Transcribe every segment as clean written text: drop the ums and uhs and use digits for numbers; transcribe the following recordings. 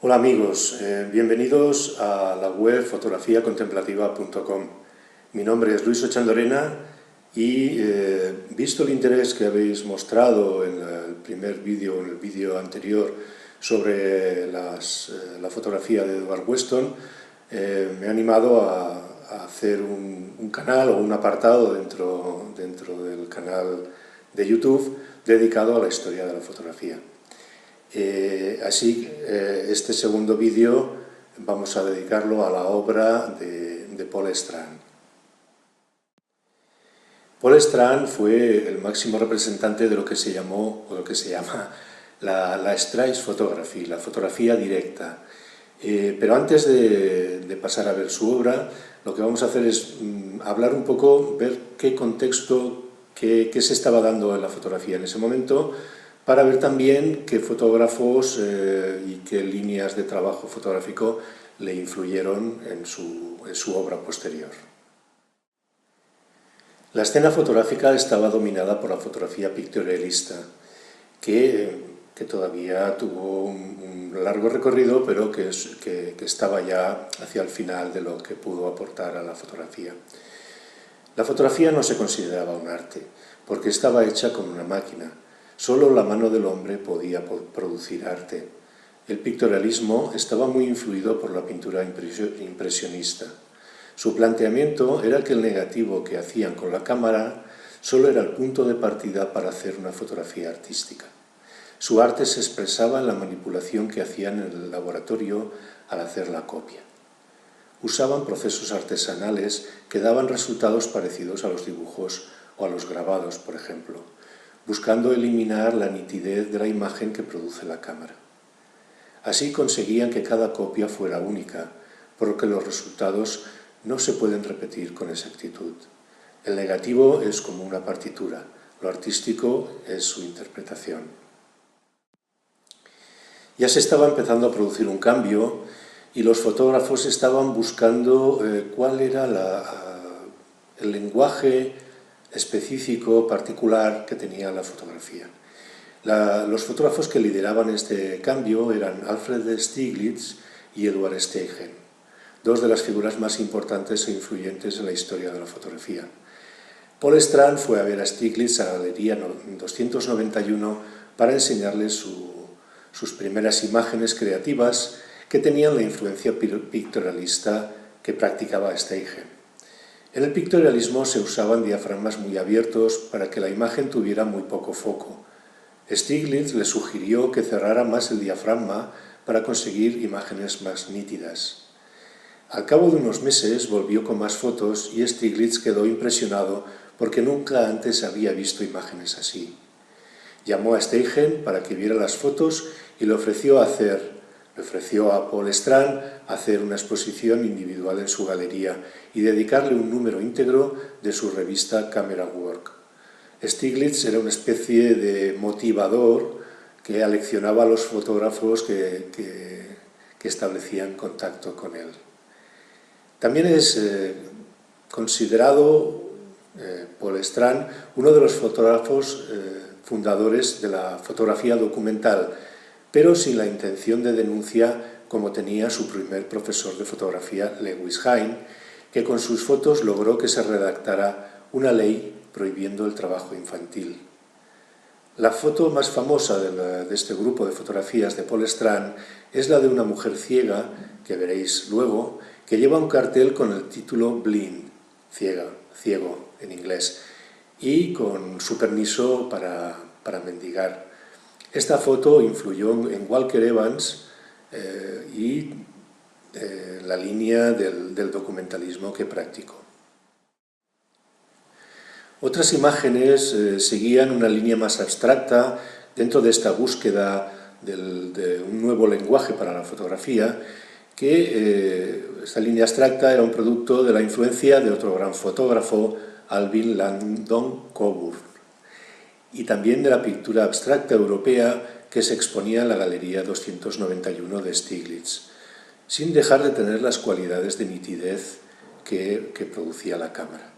Hola amigos, bienvenidos a la web fotografiacontemplativa.com. Mi nombre es Luis Ochandorena y visto el interés que habéis mostrado en el primer vídeo, en el vídeo anterior, sobre la fotografía de Edward Weston, me he animado a hacer un canal o un apartado dentro del canal de YouTube dedicado a la historia de la fotografía. Este segundo vídeo vamos a dedicarlo a la obra de Paul Strand. Paul Strand fue el máximo representante de lo que se llamó, o lo que se llama, la Straight Photography, la fotografía directa. Pero antes de pasar a ver su obra, lo que vamos a hacer es hablar un poco, ver qué contexto, qué se estaba dando en la fotografía en ese momento, para ver también qué fotógrafos y qué líneas de trabajo fotográfico le influyeron en su obra posterior. La escena fotográfica estaba dominada por la fotografía pictorialista, que todavía tuvo un largo recorrido, pero que estaba ya hacia el final de lo que pudo aportar a la fotografía. La fotografía no se consideraba un arte, porque estaba hecha con una máquina. Solo la mano del hombre podía producir arte. El pictorialismo estaba muy influido por la pintura impresionista. Su planteamiento era que el negativo que hacían con la cámara solo era el punto de partida para hacer una fotografía artística. Su arte se expresaba en la manipulación que hacían en el laboratorio al hacer la copia. Usaban procesos artesanales que daban resultados parecidos a los dibujos o a los grabados, por ejemplo, buscando eliminar la nitidez de la imagen que produce la cámara. Así conseguían que cada copia fuera única, porque los resultados no se pueden repetir con exactitud. El negativo es como una partitura, lo artístico es su interpretación. Ya se estaba empezando a producir un cambio y los fotógrafos estaban buscando cuál era el lenguaje específico, particular, que tenía la fotografía. Los fotógrafos que lideraban este cambio eran Alfred Stieglitz y Edward Steichen, dos de las figuras más importantes e influyentes en la historia de la fotografía. Paul Strand fue a ver a Stieglitz a la Galería 291 para enseñarle sus primeras imágenes creativas que tenían la influencia pictorialista que practicaba Steichen. En el pictorialismo se usaban diafragmas muy abiertos para que la imagen tuviera muy poco foco. Stieglitz le sugirió que cerrara más el diafragma para conseguir imágenes más nítidas. Al cabo de unos meses volvió con más fotos y Stieglitz quedó impresionado porque nunca antes había visto imágenes así. Llamó a Steichen para que viera las fotos y le ofreció a Paul Strand hacer una exposición individual en su galería y dedicarle un número íntegro de su revista Camera Work. Stieglitz era una especie de motivador que aleccionaba a los fotógrafos que establecían contacto con él. También es considerado Paul Strand uno de los fotógrafos fundadores de la fotografía documental, pero sin la intención de denuncia como tenía su primer profesor de fotografía, Lewis Hine, que con sus fotos logró que se redactara una ley prohibiendo el trabajo infantil. La foto más famosa de este grupo de fotografías de Paul Strand es la de una mujer ciega, que veréis luego, que lleva un cartel con el título Blind, ciego en inglés, y con su permiso para mendigar. Esta foto influyó en Walker Evans y la línea del documentalismo que practicó. Otras imágenes seguían una línea más abstracta dentro de esta búsqueda de un nuevo lenguaje para la fotografía, que esta línea abstracta era un producto de la influencia de otro gran fotógrafo, Alvin Langdon Coburn, y también de la pintura abstracta europea que se exponía en la Galería 291 de Stieglitz, sin dejar de tener las cualidades de nitidez que producía la cámara.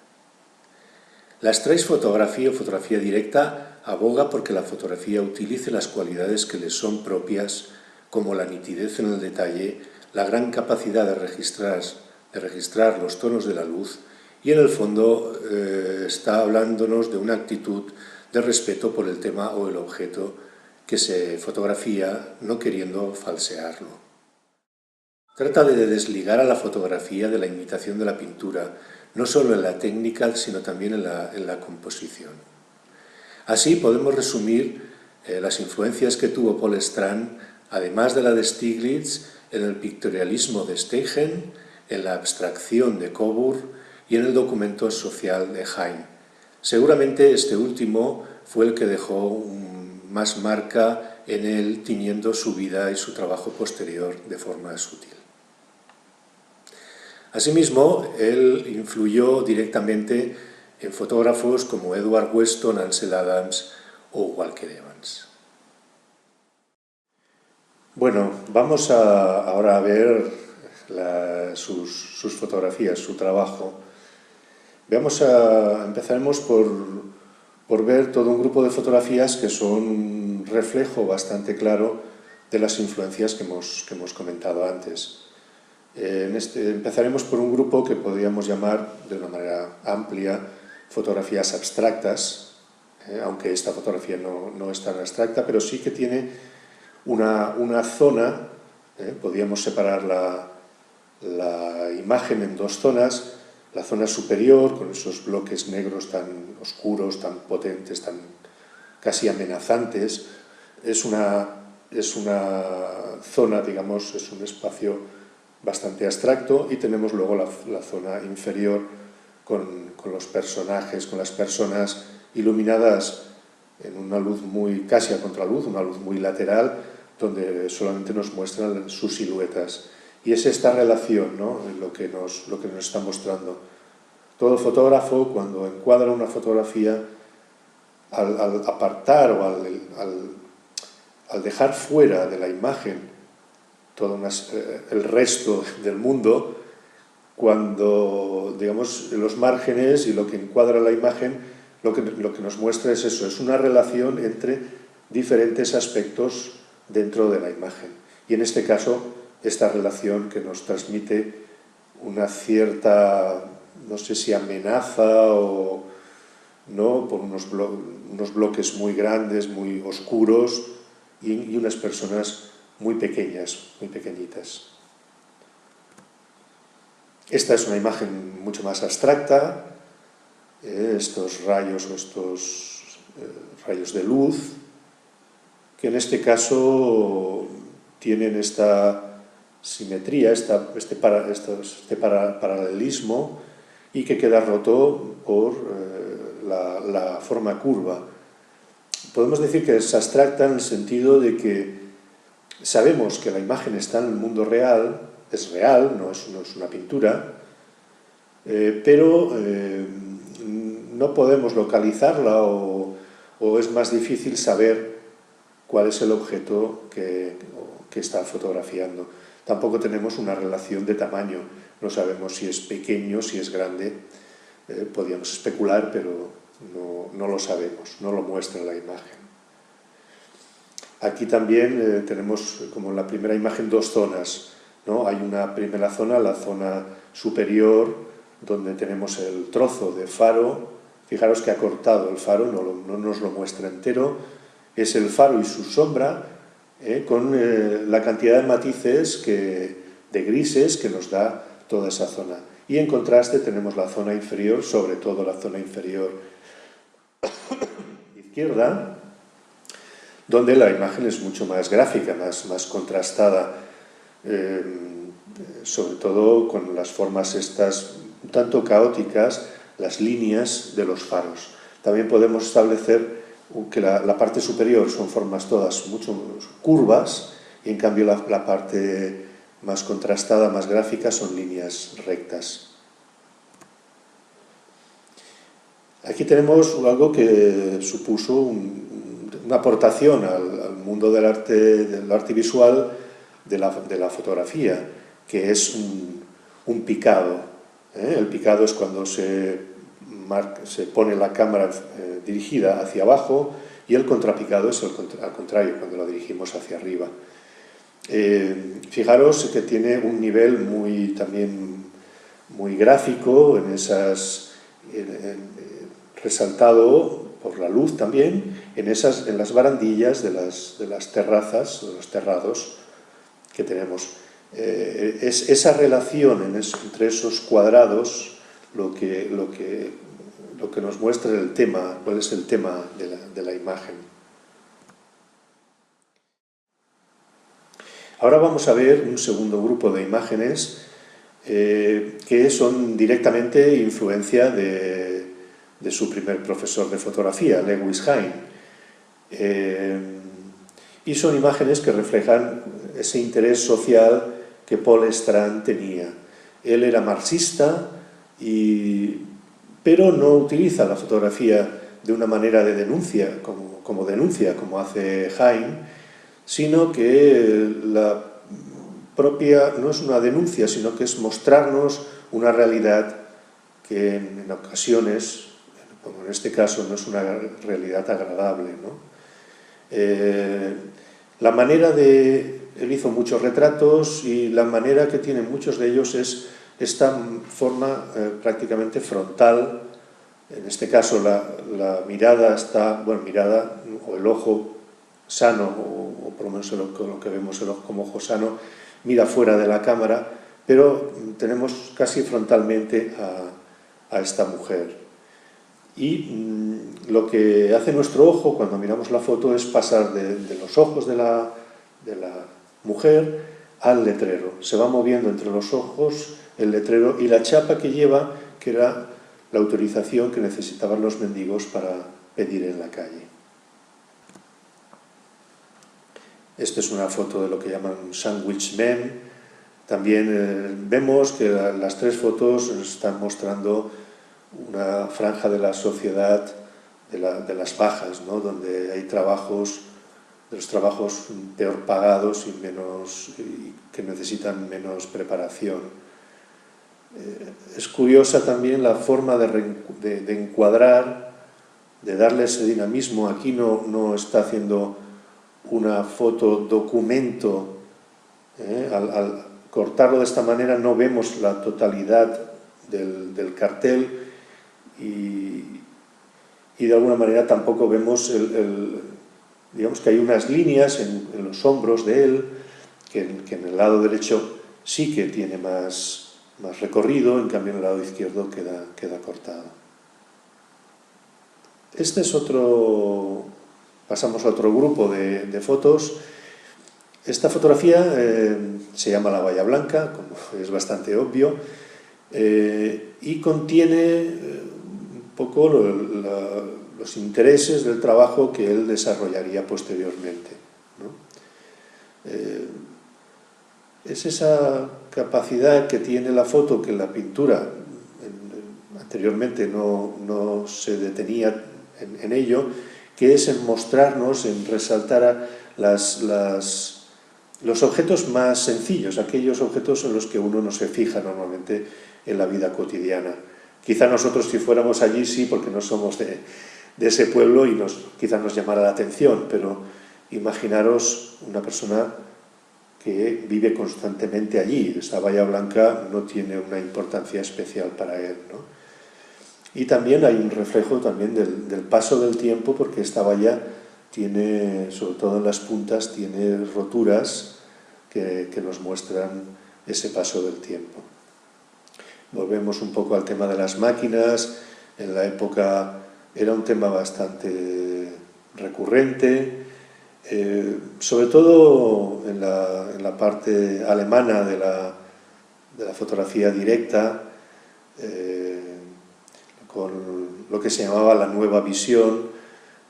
La Straight Photography o fotografía directa aboga porque la fotografía utilice las cualidades que le son propias como la nitidez en el detalle, la gran capacidad de registrar los tonos de la luz, y en el fondo está hablándonos de una actitud de respeto por el tema o el objeto que se fotografía, no queriendo falsearlo. Trata de desligar a la fotografía de la imitación de la pintura, no solo en la técnica, sino también en la composición. Así podemos resumir las influencias que tuvo Paul Strand, además de la de Stieglitz, en el pictorialismo de Steichen, en la abstracción de Coburn y en el documento social de Heine. Seguramente este último fue el que dejó más marca en él, tiñendo su vida y su trabajo posterior de forma sutil. Asimismo, él influyó directamente en fotógrafos como Edward Weston, Ansel Adams o Walker Evans. Bueno, vamos ahora a ver sus fotografías, su trabajo. Empezaremos por ver todo un grupo de fotografías que son un reflejo bastante claro de las influencias que hemos comentado antes. Empezaremos por un grupo que podríamos llamar de una manera amplia fotografías abstractas, aunque esta fotografía no es tan abstracta, pero sí que tiene una zona, podríamos separar la imagen en dos zonas, la zona superior con esos bloques negros tan oscuros, tan potentes, tan casi amenazantes, es una zona, digamos, es un espacio bastante abstracto, y tenemos luego la zona inferior con los personajes, con las personas iluminadas en una luz casi a contraluz, una luz muy lateral, donde solamente nos muestran sus siluetas. Y es esta relación, ¿no?, lo que nos está mostrando. Todo fotógrafo, cuando encuadra una fotografía, al apartar o al dejar fuera de la imagen todo el resto del mundo, cuando, digamos, los márgenes y lo que encuadra la imagen, lo que nos muestra es eso, es una relación entre diferentes aspectos dentro de la imagen. Y en este caso, esta relación que nos transmite una cierta, no sé si amenaza o no, por unos bloques muy grandes, muy oscuros, y unas personas muy pequeñas, muy pequeñitas. Esta es una imagen mucho más abstracta, estos rayos o estos rayos de luz, que en este caso tienen esta simetría, este paralelismo, y que queda roto por la forma curva. Podemos decir que es abstracta en el sentido de que sabemos que la imagen está en el mundo real, es real, no es una pintura, pero no podemos localizarla o es más difícil saber cuál es el objeto que está fotografiando. Tampoco tenemos una relación de tamaño, no sabemos si es pequeño, si es grande, podríamos especular, pero no lo sabemos, no lo muestra la imagen. Aquí también tenemos, como en la primera imagen, dos zonas, ¿no? Hay una primera zona, la zona superior, donde tenemos el trozo de faro. Fijaros que ha cortado el faro, no nos lo muestra entero. Es el faro y su sombra, con la cantidad de matices de grises que nos da toda esa zona. Y en contraste tenemos la zona inferior, sobre todo la zona inferior izquierda, donde la imagen es mucho más gráfica, más contrastada, sobre todo con las formas estas un tanto caóticas, las líneas de los faros. También podemos establecer que la parte superior son formas todas mucho curvas, y en cambio la parte más contrastada, más gráfica, son líneas rectas. Aquí tenemos algo que supuso una aportación al mundo del arte visual de la fotografía, que es un picado. El picado es cuando se pone la cámara dirigida hacia abajo, y el contrapicado es al contrario, cuando la dirigimos hacia arriba. Fijaros que tiene un nivel también muy gráfico, resaltado por la luz también, en las barandillas de las terrazas, de los terrados que tenemos. Es esa relación entre esos cuadrados lo que nos muestra el tema, cuál es el tema de la imagen. Ahora vamos a ver un segundo grupo de imágenes que son directamente influencia de su primer profesor de fotografía, Lewis Hine. Y son imágenes que reflejan ese interés social que Paul Strand tenía. Él era marxista, pero no utiliza la fotografía de una manera de denuncia, como hace Hine, sino que la propia no es una denuncia, sino que es mostrarnos una realidad que en ocasiones, como en este caso, no es una realidad agradable, ¿no? La manera él hizo muchos retratos y la manera que tienen muchos de ellos es esta forma prácticamente frontal. En este caso la mirada está, mirada o el ojo sano, o por lo menos lo que vemos el ojo como ojo sano, mira fuera de la cámara, pero tenemos casi frontalmente a esta mujer. Y lo que hace nuestro ojo cuando miramos la foto es pasar de los ojos de la mujer al letrero. Se va moviendo entre los ojos el letrero y la chapa que lleva, que era la autorización que necesitaban los mendigos para pedir en la calle. Esta es una foto de lo que llaman sandwich men. También vemos que las tres fotos están mostrando una franja de la sociedad de las bajas, ¿no? Donde hay de los trabajos peor pagados y que necesitan menos preparación. Es curiosa también la forma de encuadrar, de darle ese dinamismo. Aquí no está haciendo una foto documento. Al cortarlo de esta manera no vemos la totalidad del cartel y de alguna manera tampoco vemos digamos que hay unas líneas en los hombros de él que en el lado derecho sí que tiene más recorrido, en cambio en el lado izquierdo queda cortado. Este es pasamos a otro grupo de fotos. Esta fotografía se llama La Valla Blanca, como es bastante obvio, y contiene un poco los intereses del trabajo que él desarrollaría posteriormente, ¿no? Es esa capacidad que tiene la foto, que la pintura anteriormente no se detenía en ello, que es en mostrarnos, en resaltar los objetos más sencillos, aquellos objetos en los que uno no se fija normalmente en la vida cotidiana. Quizá nosotros, si fuéramos allí, sí, porque no somos de ese pueblo y quizá nos llamara la atención, pero imaginaros una persona que vive constantemente allí. Esa Valla Blanca no tiene una importancia especial para él, ¿no? Y también hay un reflejo también del paso del tiempo, porque esta valla tiene, sobre todo en las puntas, tiene roturas que nos muestran ese paso del tiempo. Volvemos un poco al tema de las máquinas. En la época era un tema bastante recurrente, sobre todo en la parte alemana de la fotografía directa, con lo que se llamaba la nueva visión.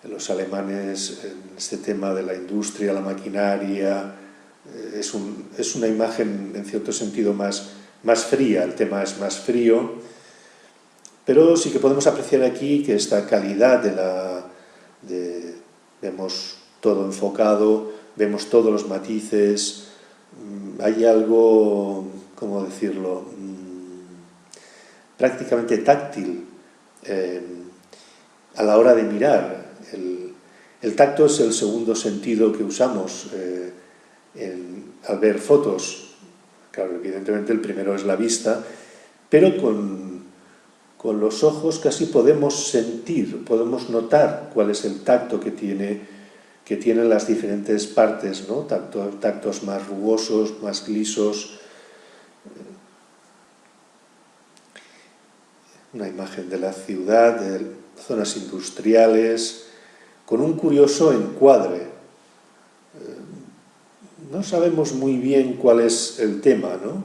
Los alemanes, en este tema de la industria, la maquinaria, es una imagen en cierto sentido más fría, el tema es más frío, pero sí que podemos apreciar aquí que esta calidad vemos todo enfocado, vemos todos los matices, hay algo, ¿cómo decirlo?, prácticamente táctil a la hora de mirar. El tacto es el segundo sentido que usamos al ver fotos, claro, evidentemente el primero es la vista, pero con los ojos casi podemos sentir, podemos notar cuál es el tacto que tienen las diferentes partes, ¿no? Tactos más rugosos, más lisos. Una imagen de la ciudad, de zonas industriales, con un curioso encuadre. No sabemos muy bien cuál es el tema, ¿no?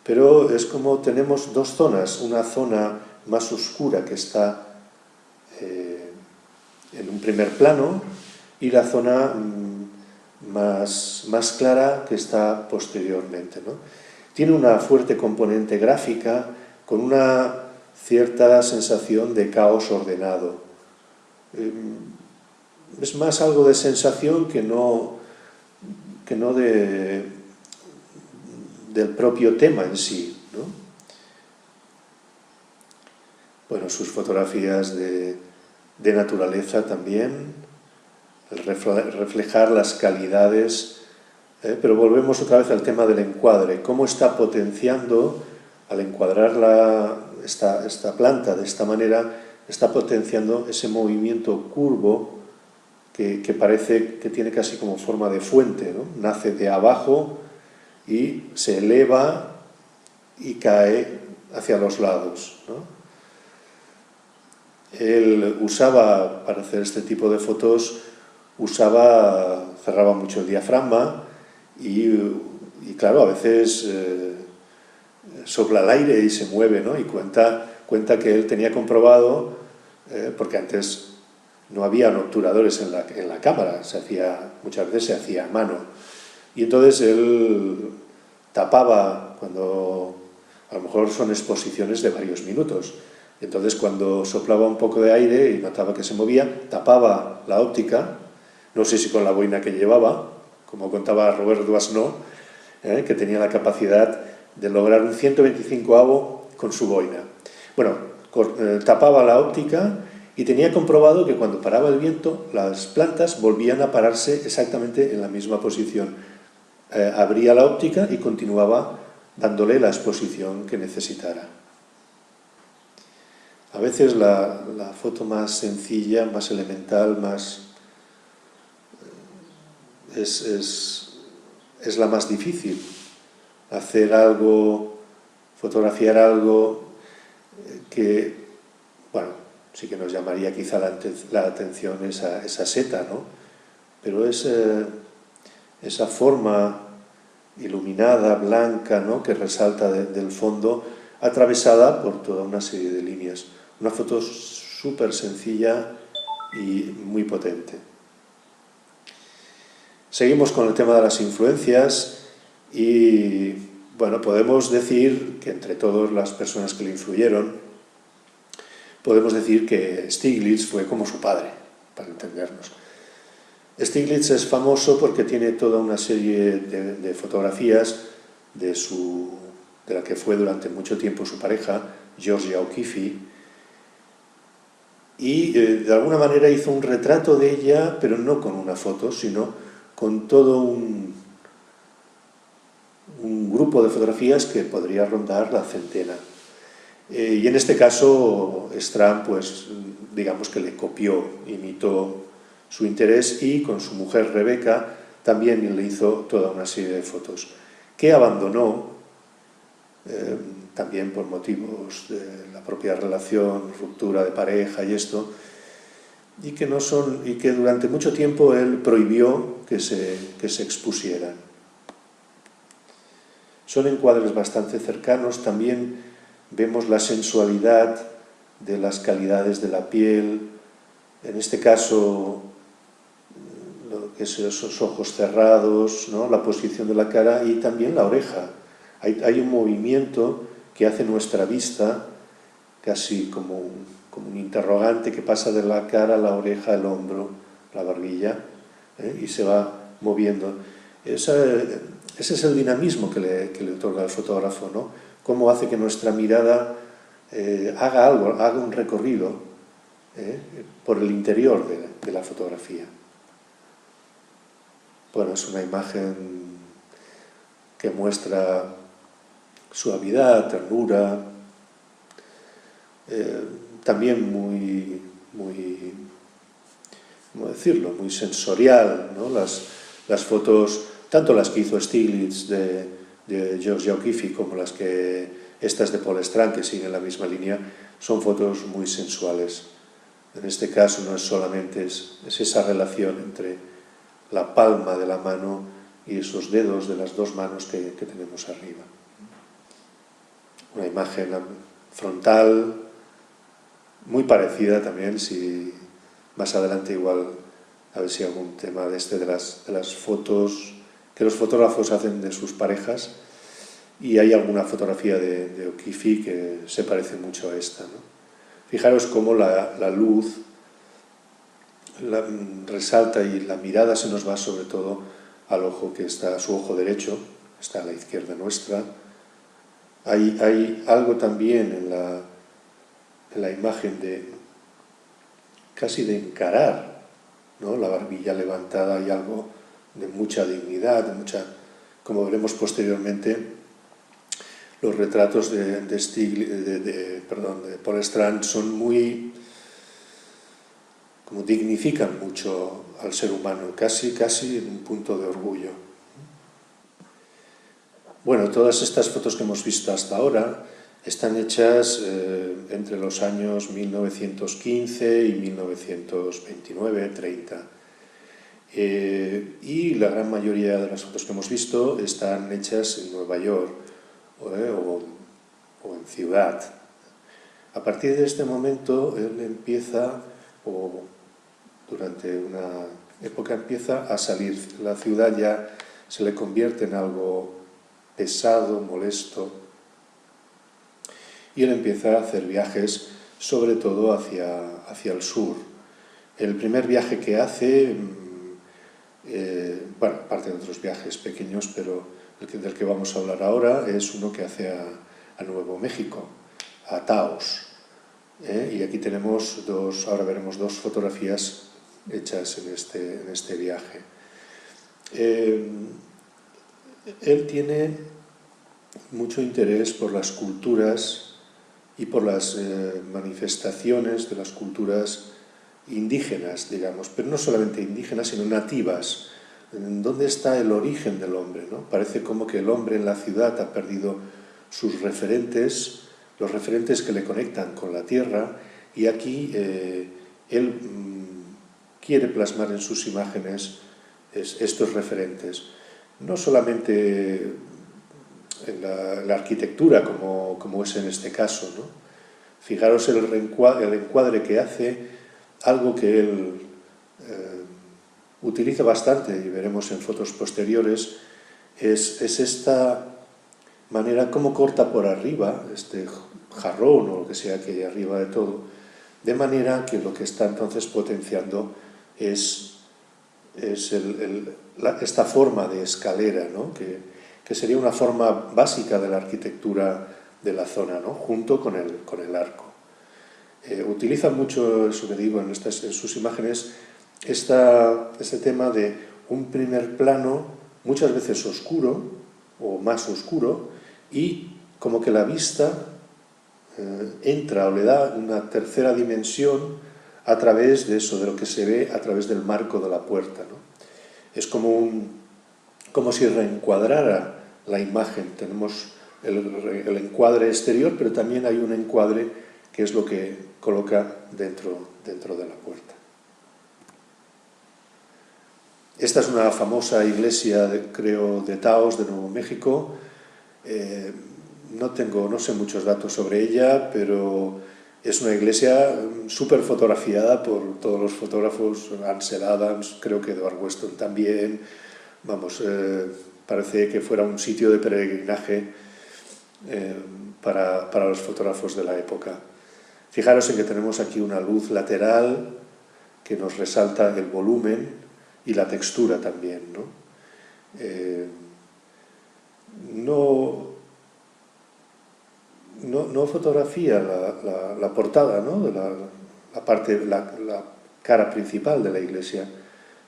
Pero es como tenemos dos zonas, una zona más oscura que está en un primer plano y la zona más clara que está posteriormente, ¿no? Tiene una fuerte componente gráfica con una cierta sensación de caos ordenado. Es más algo de sensación que no del propio tema en sí, ¿no? Bueno, sus fotografías de naturaleza también, el reflejar las calidades, pero volvemos otra vez al tema del encuadre, cómo está potenciando, al encuadrar esta planta de esta manera, está potenciando ese movimiento curvo que parece que tiene casi como forma de fuente, ¿no? Nace de abajo y se eleva y cae hacia los lados, ¿no? Él usaba, para hacer este tipo de fotos, cerraba mucho el diafragma y claro, a veces sopla el aire y se mueve, ¿no? Y cuenta que él tenía comprobado, porque antes no había obturadores en la cámara, muchas veces se hacía a mano. Y entonces él tapaba, cuando a lo mejor son exposiciones de varios minutos, entonces cuando soplaba un poco de aire y notaba que se movía, tapaba la óptica, no sé si con la boina que llevaba, como contaba Robert Doisneau, que tenía la capacidad de lograr un 125avo con su boina. Bueno, tapaba la óptica y tenía comprobado que cuando paraba el viento, las plantas volvían a pararse exactamente en la misma posición. Abría la óptica y continuaba dándole la exposición que necesitara. A veces la foto más sencilla, más elemental, es la más difícil. Hacer algo, fotografiar algo que, bueno, sí que nos llamaría quizá la atención esa seta, ¿no? Pero esa forma iluminada, blanca, ¿no? Que resalta del fondo, atravesada por toda una serie de líneas. Una foto súper sencilla y muy potente. Seguimos con el tema de las influencias y, bueno, podemos decir que entre todas las personas que le influyeron, podemos decir que Stieglitz fue como su padre, para entendernos. Stieglitz es famoso porque tiene toda una serie de fotografías de la que fue durante mucho tiempo su pareja, Georgia O'Keeffe, y de alguna manera hizo un retrato de ella, pero no con una foto, sino con todo un grupo de fotografías que podría rondar la centena. Y en este caso, Strahm, pues, digamos que le copió, imitó su interés y con su mujer Rebeca también le hizo toda una serie de fotos, que abandonó también por motivos de la propia relación, ruptura de pareja y esto, y que durante mucho tiempo él prohibió que se expusieran. Son encuadres bastante cercanos, también vemos la sensualidad de las calidades de la piel, en este caso lo que es esos ojos cerrados, ¿no? La posición de la cara y también la oreja. Hay un movimiento que hace nuestra vista casi como un interrogante que pasa de la cara a la oreja, el hombro, la barbilla, y se va moviendo. Ese es el dinamismo que le otorga el fotógrafo, ¿no? Cómo hace que nuestra mirada haga un recorrido por el interior de la fotografía. Bueno, es una imagen que muestra suavidad, ternura, también muy, ¿cómo decirlo?, muy sensorial, ¿no? Las fotos, tanto las que hizo Stiglitz de Georgia O'Keeffe como estas de Paul Strand, que siguen la misma línea, son fotos muy sensuales. En este caso no es solamente es esa relación entre la palma de la mano y esos dedos de las dos manos que tenemos arriba. Una imagen frontal muy parecida también, si más adelante igual a ver si algún tema de las fotos que los fotógrafos hacen de sus parejas, y hay alguna fotografía de O'Keeffe que se parece mucho a esta, ¿no? Fijaros cómo la luz resalta y la mirada se nos va sobre todo al ojo que está, su ojo derecho, está a la izquierda nuestra. Hay algo también en la imagen casi de encarar, ¿no? La barbilla levantada, hay algo de mucha dignidad, como veremos posteriormente, los retratos de Paul Strand son como dignifican mucho al ser humano, casi en un punto de orgullo. Bueno, todas estas fotos que hemos visto hasta ahora están hechas entre los años 1915 y 1929-30. Y la gran mayoría de las fotos que hemos visto están hechas en Nueva York o en ciudad. A partir de este momento él empieza, o durante una época empieza a salir. La ciudad ya se le convierte en algo pesado, molesto, y él empieza a hacer viajes sobre todo hacia el sur. El primer viaje que hace, bueno, aparte de otros viajes pequeños, pero del que vamos a hablar ahora es uno que hace a Nuevo México, a Taos. Y aquí tenemos ahora veremos dos fotografías hechas en este viaje. Él tiene mucho interés por las culturas y por las manifestaciones de las culturas indígenas, digamos, pero no solamente indígenas, sino nativas. ¿Dónde está el origen del hombre, ¿no? Parece como que el hombre en la ciudad ha perdido sus referentes, los referentes que le conectan con la tierra, y aquí él quiere plasmar en sus imágenes estos referentes. No solamente en la arquitectura, como es en este caso, ¿no? Fijaros el encuadre que hace, algo que él utiliza bastante, y veremos en fotos posteriores, es esta manera como corta por arriba, este jarrón o lo que sea que hay arriba de todo, de manera que lo que está entonces potenciando es esta forma de escalera, ¿no? que sería una forma básica de la arquitectura de la zona, ¿no? Junto con el arco. Utiliza mucho, eso que digo, en sus imágenes, este tema de un primer plano, muchas veces oscuro, o más oscuro, y como que la vista entra o le da una tercera dimensión a través de eso, de lo que se ve a través del marco de la puerta, ¿no? Es como si reencuadrara la imagen. Tenemos el encuadre exterior, pero también hay un encuadre que es lo que coloca dentro de la puerta. Esta es una famosa iglesia, creo, de Taos, de Nuevo México. No sé muchos datos sobre ella, pero es una iglesia súper fotografiada por todos los fotógrafos, Ansel Adams, creo que Edward Weston también. Vamos, parece que fuera un sitio de peregrinaje para los fotógrafos de la época. Fijaros en que tenemos aquí una luz lateral que nos resalta el volumen y la textura también, ¿no? No fotografía la portada, ¿no? De la cara principal de la iglesia,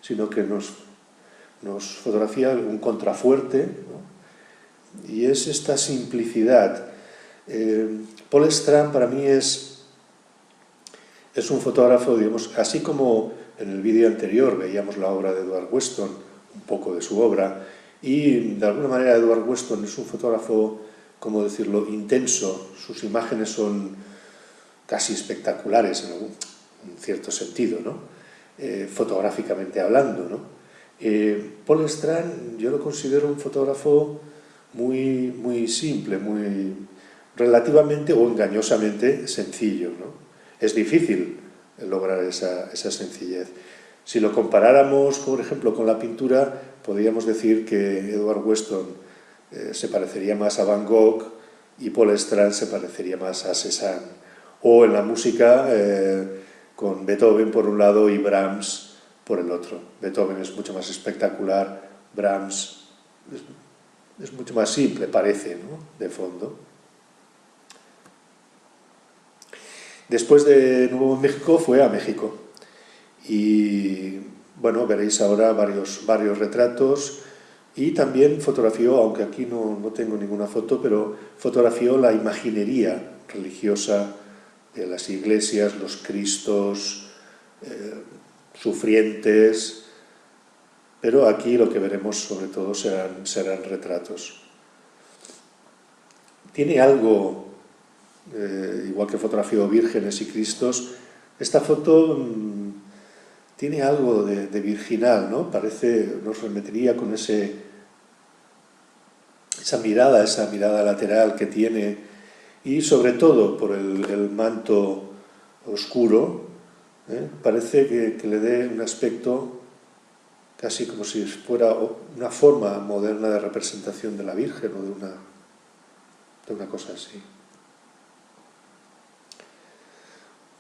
sino que nos fotografía un contrafuerte, ¿no? y es esta simplicidad. Paul Strand para mí es un fotógrafo, digamos, así como en el vídeo anterior veíamos la obra de Edward Weston, un poco de su obra, y de alguna manera Edward Weston es un fotógrafo, ¿cómo decirlo?, intenso. Sus imágenes son casi espectaculares en cierto sentido, ¿no? Fotográficamente hablando, ¿no? Paul Strand yo lo considero un fotógrafo muy simple, muy relativamente o engañosamente sencillo, ¿no? Es difícil lograr esa sencillez. Si lo comparáramos, por ejemplo, con la pintura, podríamos decir que Edward Weston se parecería más a Van Gogh y Paul Strand se parecería más a Cézanne. O en la música, con Beethoven por un lado y Brahms por el otro. Beethoven es mucho más espectacular, Brahms es mucho más simple, parece, ¿no?, de fondo. Después de Nuevo México fue a México y, bueno, veréis ahora varios retratos, y también fotografió, aunque aquí no tengo ninguna foto, pero fotografió la imaginería religiosa de las iglesias, los cristos, sufrientes, pero aquí lo que veremos sobre todo serán retratos. Tiene algo, igual que fotografió vírgenes y cristos, esta foto tiene algo de virginal, ¿no? Parece, nos remetería con esa mirada lateral que tiene, y sobre todo por el manto oscuro, parece que le dé un aspecto casi como si fuera una forma moderna de representación de la Virgen o de una cosa así.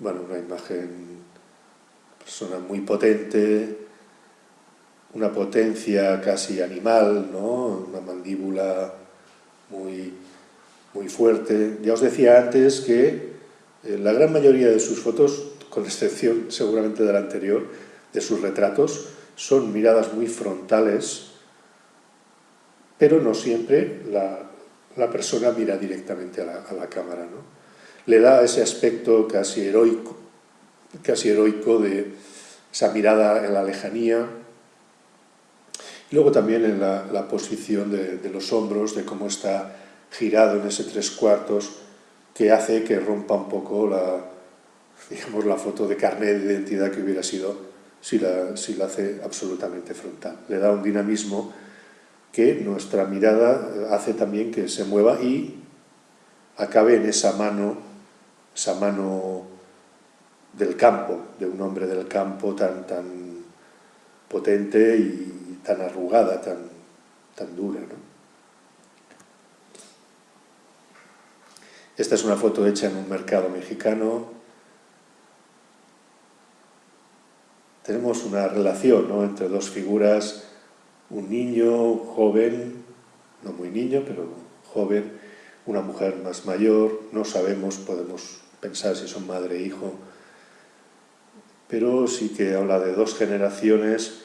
Bueno, una imagen, persona muy potente, una potencia casi animal, ¿no? Una mandíbula muy fuerte. Ya os decía antes que la gran mayoría de sus fotos, con excepción seguramente de la anterior, de sus retratos, son miradas muy frontales, pero no siempre la persona mira directamente a la cámara, ¿no? Le da ese aspecto casi heroico de esa mirada en la lejanía, y luego también en la posición de los hombros, de cómo está girado en ese 3/4, que hace que rompa un poco la foto de carnet de identidad que hubiera sido si la hace absolutamente frontal. Le da un dinamismo que nuestra mirada hace también que se mueva y acabe en esa mano del campo, de un hombre del campo tan potente y tan arrugada, tan dura, ¿no? Esta es una foto hecha en un mercado mexicano. Tenemos una relación, ¿no?, entre dos figuras, un niño joven, no muy niño, pero joven, una mujer más mayor, no sabemos, podemos pensar si son madre e hijo, pero sí que habla de dos generaciones,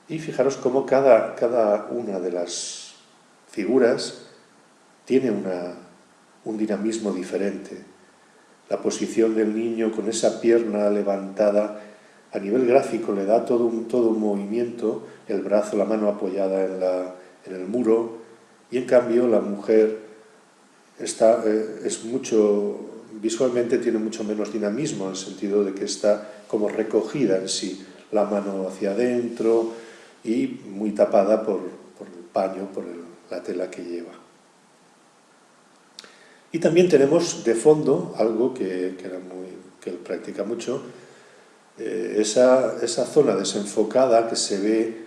y fijaros cómo cada una de las figuras tiene un dinamismo diferente. La posición del niño con esa pierna levantada, a nivel gráfico le da todo un movimiento, el brazo, la mano apoyada en el muro, y en cambio la mujer visualmente tiene mucho menos dinamismo, en el sentido de que está como recogida en sí, la mano hacia adentro y muy tapada por el paño, por la tela que lleva. Y también tenemos de fondo algo que él practica mucho, esa zona desenfocada que se ve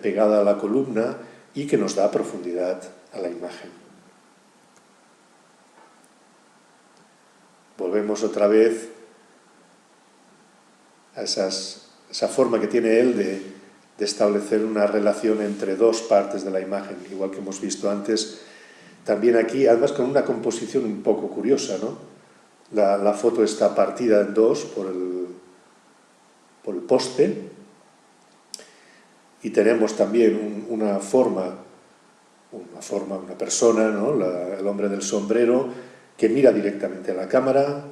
pegada a la columna y que nos da profundidad a la imagen. Volvemos otra vez a esa forma que tiene él de establecer una relación entre dos partes de la imagen, igual que hemos visto antes. También aquí, además con una composición un poco curiosa, ¿no? La foto está partida en dos por el poste, y tenemos también una forma una forma, una persona, ¿no? El hombre del sombrero, que mira directamente a la cámara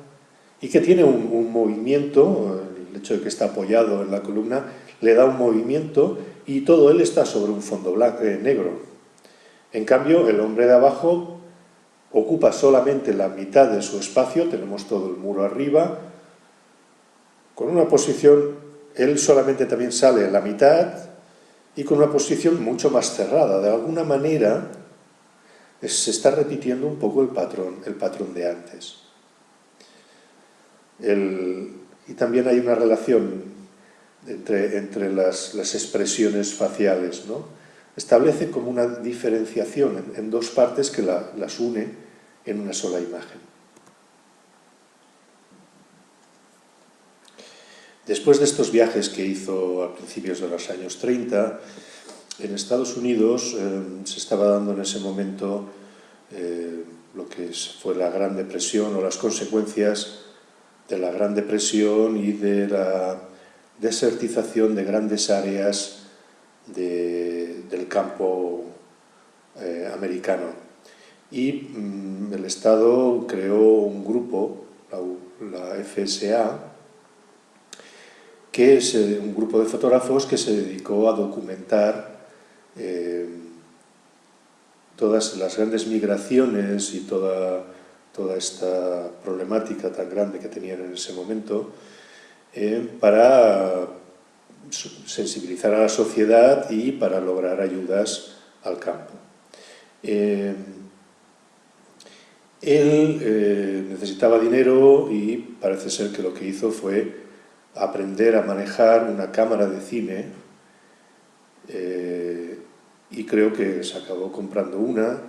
y que tiene un movimiento, el hecho de que está apoyado en la columna, le da un movimiento y todo él está sobre un fondo negro. En cambio, el hombre de abajo ocupa solamente la mitad de su espacio, tenemos todo el muro arriba, con una posición, él solamente también sale en la mitad y con una posición mucho más cerrada. De alguna manera se está repitiendo un poco el patrón de antes. Y también hay una relación entre las expresiones faciales, ¿no? Establece como una diferenciación en dos partes que las une en una sola imagen. Después de estos viajes que hizo a principios de los años 30, en Estados Unidos se estaba dando en ese momento lo que fue la Gran Depresión o las consecuencias de la Gran Depresión y de la desertización de grandes áreas del campo americano. Y el Estado creó un grupo, la FSA, que es un grupo de fotógrafos que se dedicó a documentar todas las grandes migraciones y toda esta problemática tan grande que tenían en ese momento, para sensibilizar a la sociedad y para lograr ayudas al campo. Él necesitaba dinero y parece ser que lo que hizo fue aprender a manejar una cámara de cine, y creo que se acabó comprando una,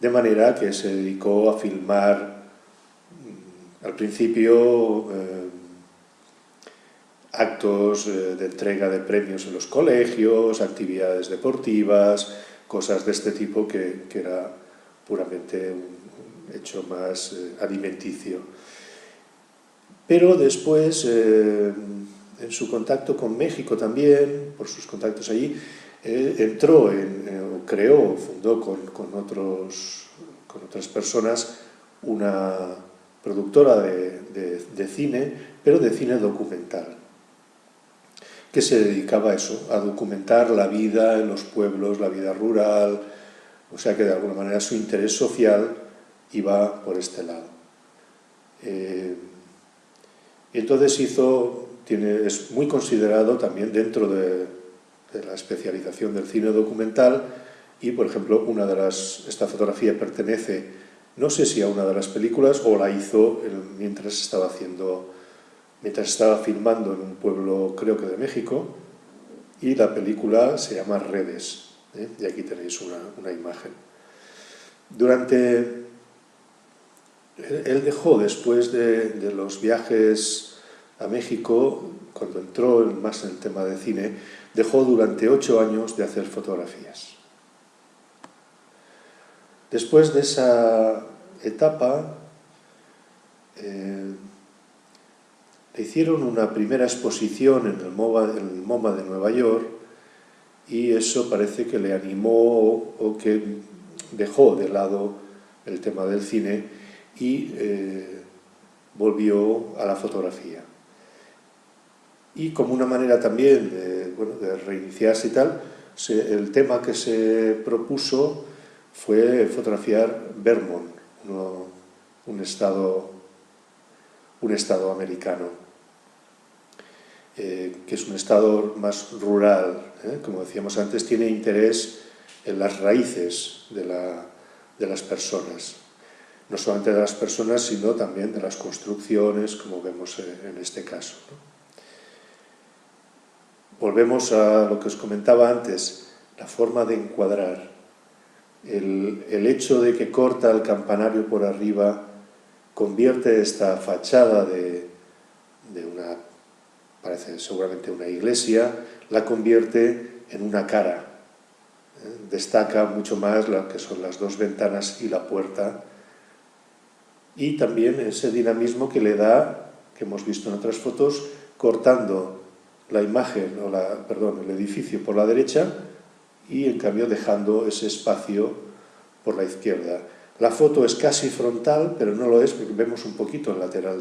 de manera que se dedicó a filmar al principio actos de entrega de premios en los colegios, actividades deportivas, cosas de este tipo que era puramente un hecho más alimenticio. Pero después, en su contacto con México también, por sus contactos allí, fundó con otras personas una productora de cine, pero de cine documental, que se dedicaba a eso, a documentar la vida en los pueblos, la vida rural, o sea que de alguna manera su interés social iba por este lado. Entonces es muy considerado también dentro de la especialización del cine documental y, por ejemplo, esta fotografía pertenece, no sé si a una de las películas o la hizo mientras estaba filmando en un pueblo, creo que de México, y la película se llama Redes, y aquí tenéis una imagen. Él dejó, después de los viajes a México, cuando entró más en el tema de cine, dejó durante 8 años de hacer fotografías. Después de esa etapa, le hicieron una primera exposición en el MoMA de Nueva York y eso parece que le animó o que dejó de lado el tema del cine y volvió a la fotografía. Y como una manera también de reiniciarse y tal, el tema que se propuso fue fotografiar Vermont, un estado americano, que es un estado más rural, como decíamos antes, tiene interés en las raíces de las personas. No solamente de las personas, sino también de las construcciones, como vemos en este caso, ¿no? Volvemos a lo que os comentaba antes, la forma de encuadrar. El hecho de que corta el campanario por arriba convierte esta fachada de parece seguramente una iglesia, la convierte en una cara. Destaca mucho más lo que son las dos ventanas y la puerta, y también ese dinamismo que le da, que hemos visto en otras fotos, cortando la imagen, el edificio por la derecha y en cambio dejando ese espacio por la izquierda. La foto es casi frontal, pero no lo es porque vemos un poquito el lateral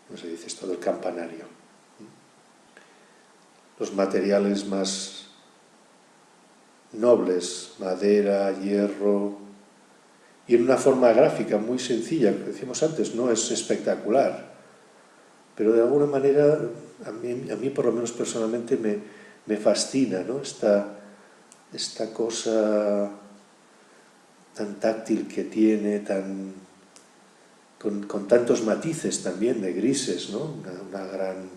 ¿cómo se dice esto?, del campanario. Los materiales más nobles, madera, hierro, y en una forma gráfica muy sencilla, que decíamos antes, no es espectacular, pero de alguna manera a mí por lo menos personalmente me fascina, ¿no?, esta cosa tan táctil que tiene, con tantos matices también de grises, ¿no? Una gran...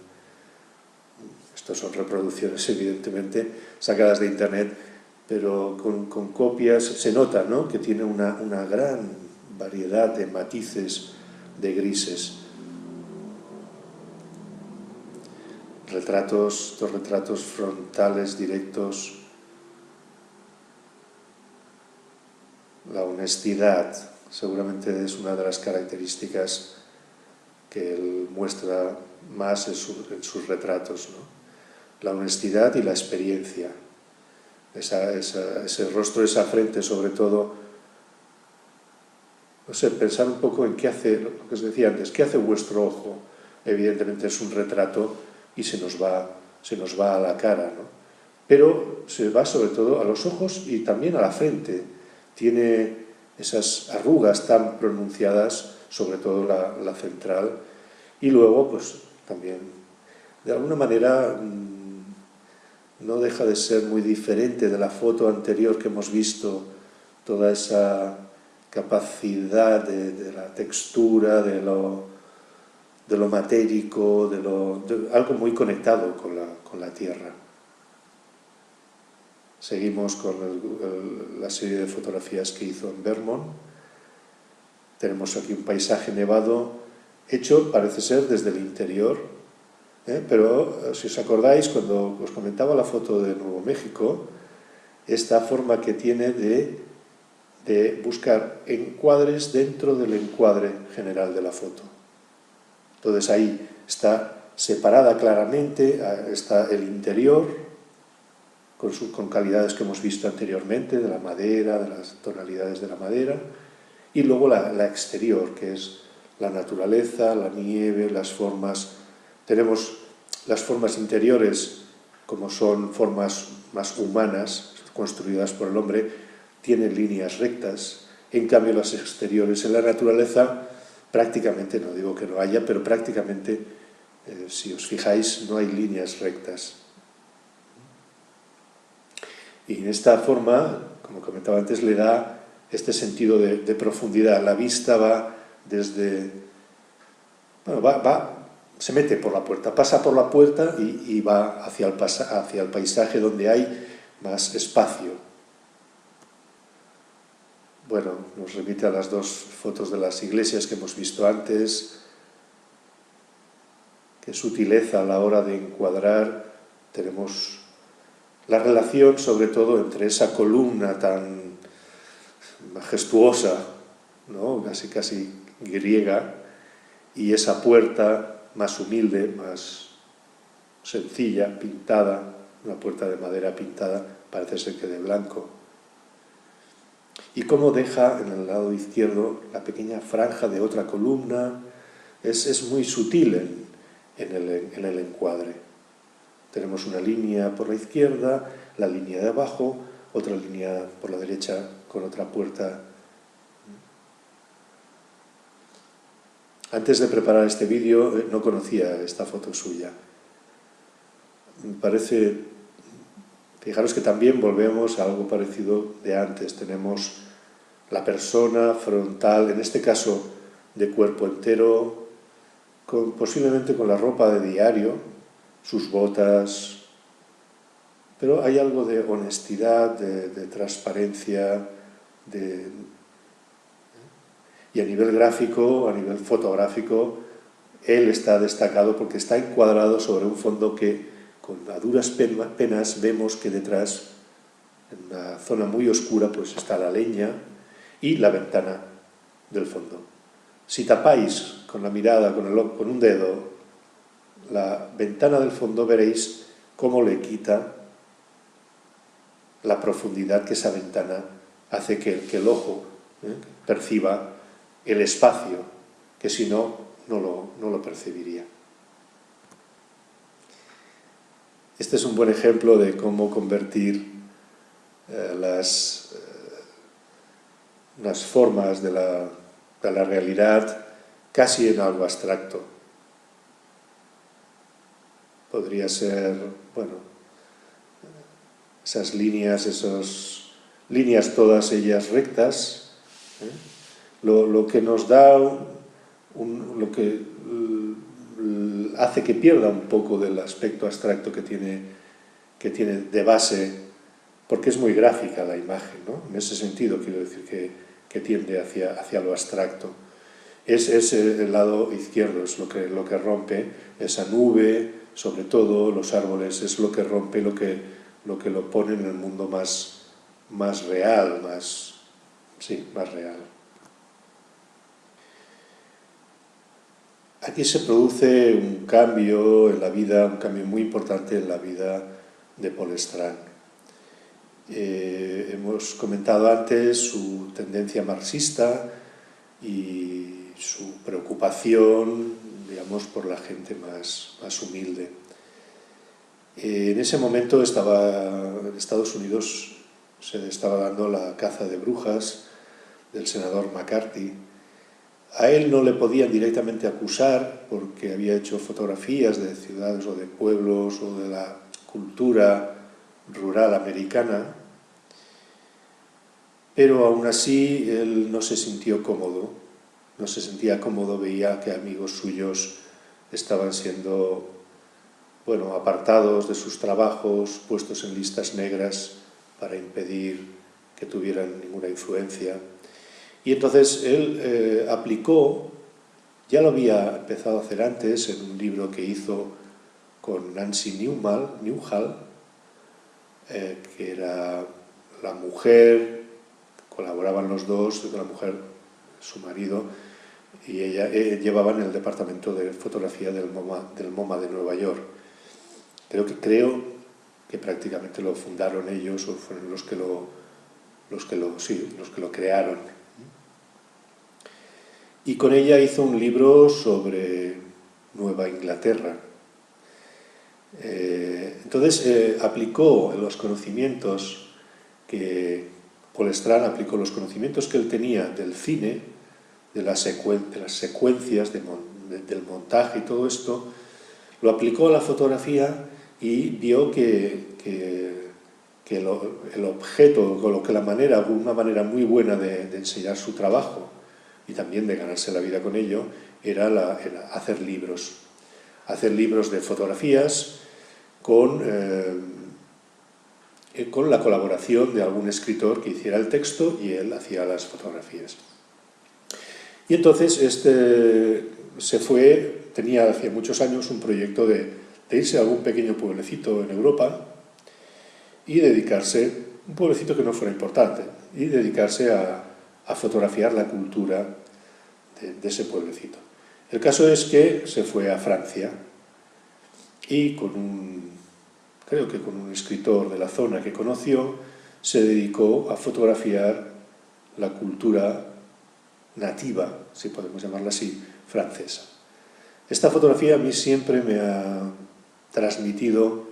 Estos son reproducciones evidentemente sacadas de internet, pero con copias se nota, ¿no?, que tiene una gran variedad de matices de grises. Dos retratos frontales, directos. La honestidad seguramente es una de las características que él muestra más en sus retratos, ¿no? La honestidad y la experiencia. Ese rostro, esa frente, sobre todo, no sé, pensar un poco en qué hace, lo que os decía antes, qué hace vuestro ojo. Evidentemente es un retrato y se nos va a la cara, ¿no? Pero se va sobre todo a los ojos y también a la frente. Tiene esas arrugas tan pronunciadas, sobre todo la central, y luego pues también de alguna manera no deja de ser muy diferente de la foto anterior que hemos visto, toda esa capacidad de la textura, de lo matérico, de algo muy conectado con la tierra. Seguimos con la serie de fotografías que hizo en Vermont. Tenemos aquí un paisaje nevado hecho, parece ser, desde el interior, pero si os acordáis, cuando os comentaba la foto de Nuevo México, esta forma que tiene de buscar encuadres dentro del encuadre general de la foto. Entonces ahí está separada claramente, está el interior, con calidades que hemos visto anteriormente, de la madera, de las tonalidades de la madera, y luego la exterior, que es la naturaleza, la nieve, las formas. Tenemos las formas interiores, como son formas más humanas, construidas por el hombre, tienen líneas rectas. En cambio, las exteriores en la naturaleza, prácticamente, no digo que no haya, pero prácticamente, si os fijáis, no hay líneas rectas. Y en esta forma, como comentaba antes, le da este sentido de profundidad. La vista va desde... Bueno, se mete por la puerta, pasa por la puerta y va hacia el paisaje donde hay más espacio. Bueno, nos remite a las dos fotos de las iglesias que hemos visto antes. Qué sutileza a la hora de encuadrar. Tenemos la relación, sobre todo, entre esa columna tan majestuosa, ¿no?, casi griega, y esa puerta más humilde, más sencilla, pintada, una puerta de madera pintada, parece ser que de blanco. Y cómo deja en el lado izquierdo la pequeña franja de otra columna, es muy sutil en el encuadre. Tenemos una línea por la izquierda, la línea de abajo, otra línea por la derecha con otra puerta. Antes de preparar este vídeo no conocía esta foto suya. Me parece, fijaros que también volvemos a algo parecido de antes. Tenemos la persona frontal, en este caso de cuerpo entero, posiblemente con la ropa de diario, sus botas, pero hay algo de honestidad, de transparencia, y a nivel gráfico, a nivel fotográfico, él está destacado porque está encuadrado sobre un fondo que, con a duras penas, vemos que detrás, en una zona muy oscura, pues está la leña y la ventana del fondo. Si tapáis con la mirada, con un dedo, la ventana del fondo, veréis cómo le quita la profundidad que esa ventana hace que el ojo perciba el espacio, que si no, no lo percibiría. Este es un buen ejemplo de cómo convertir las formas de la realidad casi en algo abstracto. Podría ser, bueno, esas líneas todas ellas rectas, lo que nos da, lo que hace que pierda un poco del aspecto abstracto que tiene de base, porque es muy gráfica la imagen, ¿no? En ese sentido quiero decir que tiende hacia lo abstracto. Es el lado izquierdo, es lo que rompe esa nube, sobre todo los árboles, es lo que rompe, lo que lo pone en el mundo más real, más real. Aquí se produce un cambio en la vida, un cambio muy importante en la vida de Paul Strand. Hemos comentado antes su tendencia marxista y su preocupación, digamos, por la gente más humilde. En ese momento en Estados Unidos se estaba dando la caza de brujas del senador McCarthy. A él no le podían directamente acusar porque había hecho fotografías de ciudades o de pueblos o de la cultura rural americana, pero aún así él no se sintió cómodo, veía que amigos suyos estaban siendo, bueno, apartados de sus trabajos, puestos en listas negras para impedir que tuvieran ninguna influencia. Y entonces él aplicó, ya lo había empezado a hacer antes en un libro que hizo con Nancy Newhall, que era la mujer, colaboraban los dos, la mujer, su marido, y ella llevaban el departamento de fotografía del MoMA de Nueva York. Creo que prácticamente lo fundaron ellos o fueron los que lo crearon. Y con ella hizo un libro sobre Nueva Inglaterra. Entonces aplicó los conocimientos que Paul Strand aplicó, los conocimientos que él tenía del cine, de las secuencias, del montaje y todo esto, lo aplicó a la fotografía y vio que el objeto, una manera muy buena de enseñar su trabajo y también de ganarse la vida con ello, era hacer libros de fotografías con la colaboración de algún escritor que hiciera el texto y él hacía las fotografías. Y entonces tenía hacía muchos años un proyecto de irse a algún pequeño pueblecito en Europa y dedicarse, un pueblecito que no fuera importante, y dedicarse a fotografiar la cultura de ese pueblecito. El caso es que se fue a Francia y creo que con un escritor de la zona que conoció, se dedicó a fotografiar la cultura nativa, si podemos llamarla así, francesa. Esta fotografía a mí siempre me ha transmitido,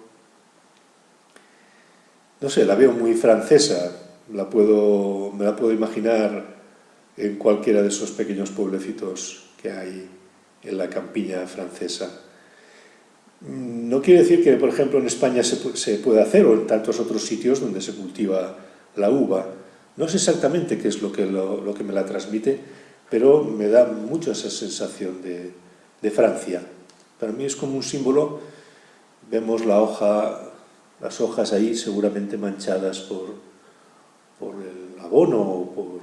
no sé, la veo muy francesa, me la puedo imaginar en cualquiera de esos pequeños pueblecitos que hay en la campiña francesa. No quiere decir que, por ejemplo, en España se pueda hacer, o en tantos otros sitios donde se cultiva la uva. No sé exactamente qué es lo que me la transmite, pero me da mucho esa sensación de Francia. Para mí es como un símbolo. Vemos las hojas ahí seguramente manchadas por el abono o por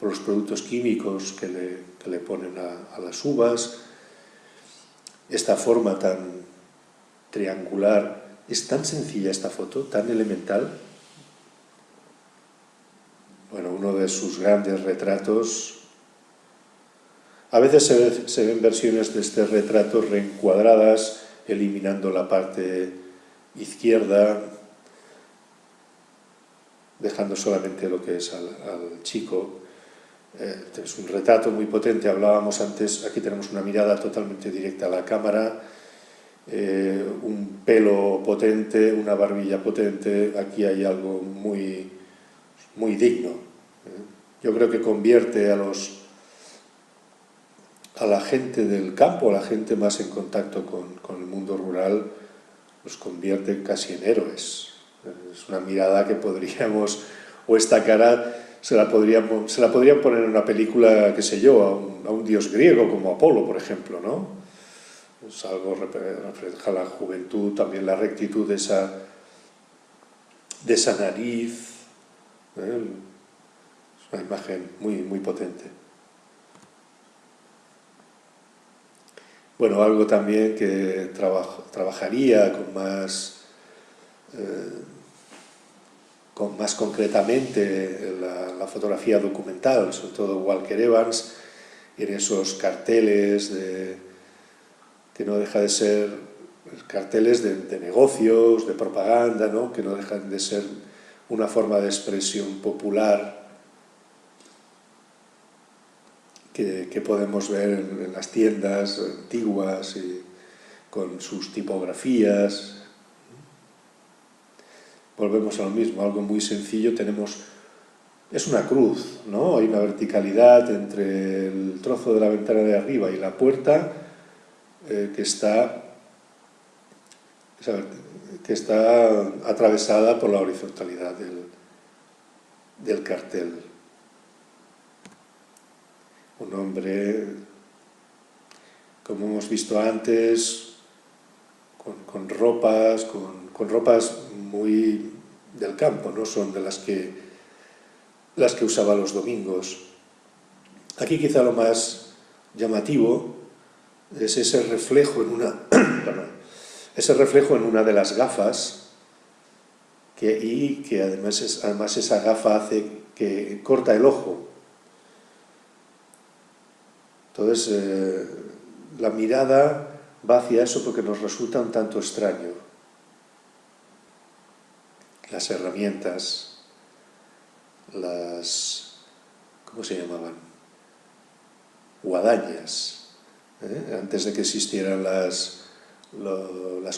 los productos químicos que le ponen a las uvas. Esta forma tan triangular, es tan sencilla esta foto, tan elemental. Bueno, uno de sus grandes retratos. A veces se ven versiones de este retrato reencuadradas, eliminando la parte izquierda. dejando solamente lo que es al chico. Es un retrato muy potente, hablábamos antes, aquí tenemos una mirada totalmente directa a la cámara, un pelo potente, una barbilla potente, aquí hay algo muy, muy digno. Yo creo que convierte a la gente del campo, a la gente más en contacto con el mundo rural, los convierte casi en héroes. Es una mirada que podríamos, o esta cara se la podrían poner en una película, qué sé yo, a un dios griego como Apolo, por ejemplo, ¿no? Es algo refleja la juventud, también la rectitud de esa nariz. Es una imagen muy, muy potente. Bueno, algo también que trabajaría con más concretamente la fotografía documental, sobre todo Walker Evans, en esos carteles que no deja de ser carteles de negocios, de propaganda, ¿no? Que no dejan de ser una forma de expresión popular que podemos ver en las tiendas antiguas y con sus tipografías. Volvemos a lo mismo, algo muy sencillo. Es una cruz, ¿no? Hay una verticalidad entre el trozo de la ventana de arriba y la puerta que está atravesada por la horizontalidad del cartel. Un hombre, como hemos visto antes, con ropas muy del campo, no son de las que usaba los domingos. Aquí quizá lo más llamativo es ese reflejo en una de las gafas y que además esa gafa hace que corta el ojo. Entonces la mirada va hacia eso porque nos resulta un tanto extraño. Las herramientas, ¿cómo se llamaban? Guadañas. Antes de que existieran las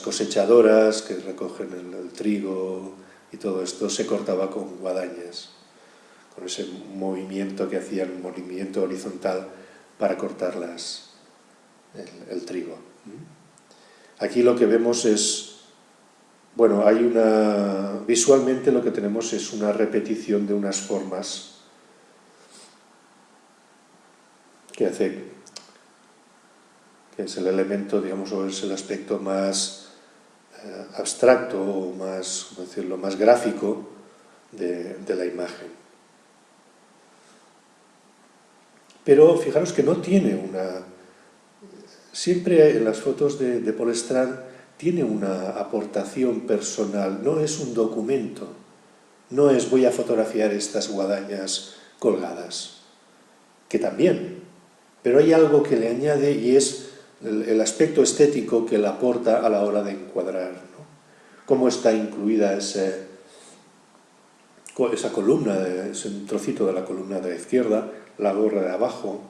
cosechadoras que recogen el trigo y todo esto, se cortaba con guadañas, con ese movimiento que hacían, un movimiento horizontal para cortar el trigo. Aquí lo que vemos es, bueno, visualmente lo que tenemos es una repetición de unas formas que es el elemento, digamos, o es el aspecto más abstracto o más, ¿cómo decirlo?, más gráfico de la imagen. Pero fijaros que no tiene siempre en las fotos de Paul Strand tiene una aportación personal, no es un documento, no es voy a fotografiar estas guadañas colgadas, que también, pero hay algo que le añade y es el aspecto estético que le aporta a la hora de encuadrar, ¿no? Cómo está incluida esa columna, ese trocito de la columna de la izquierda, la gorra de abajo,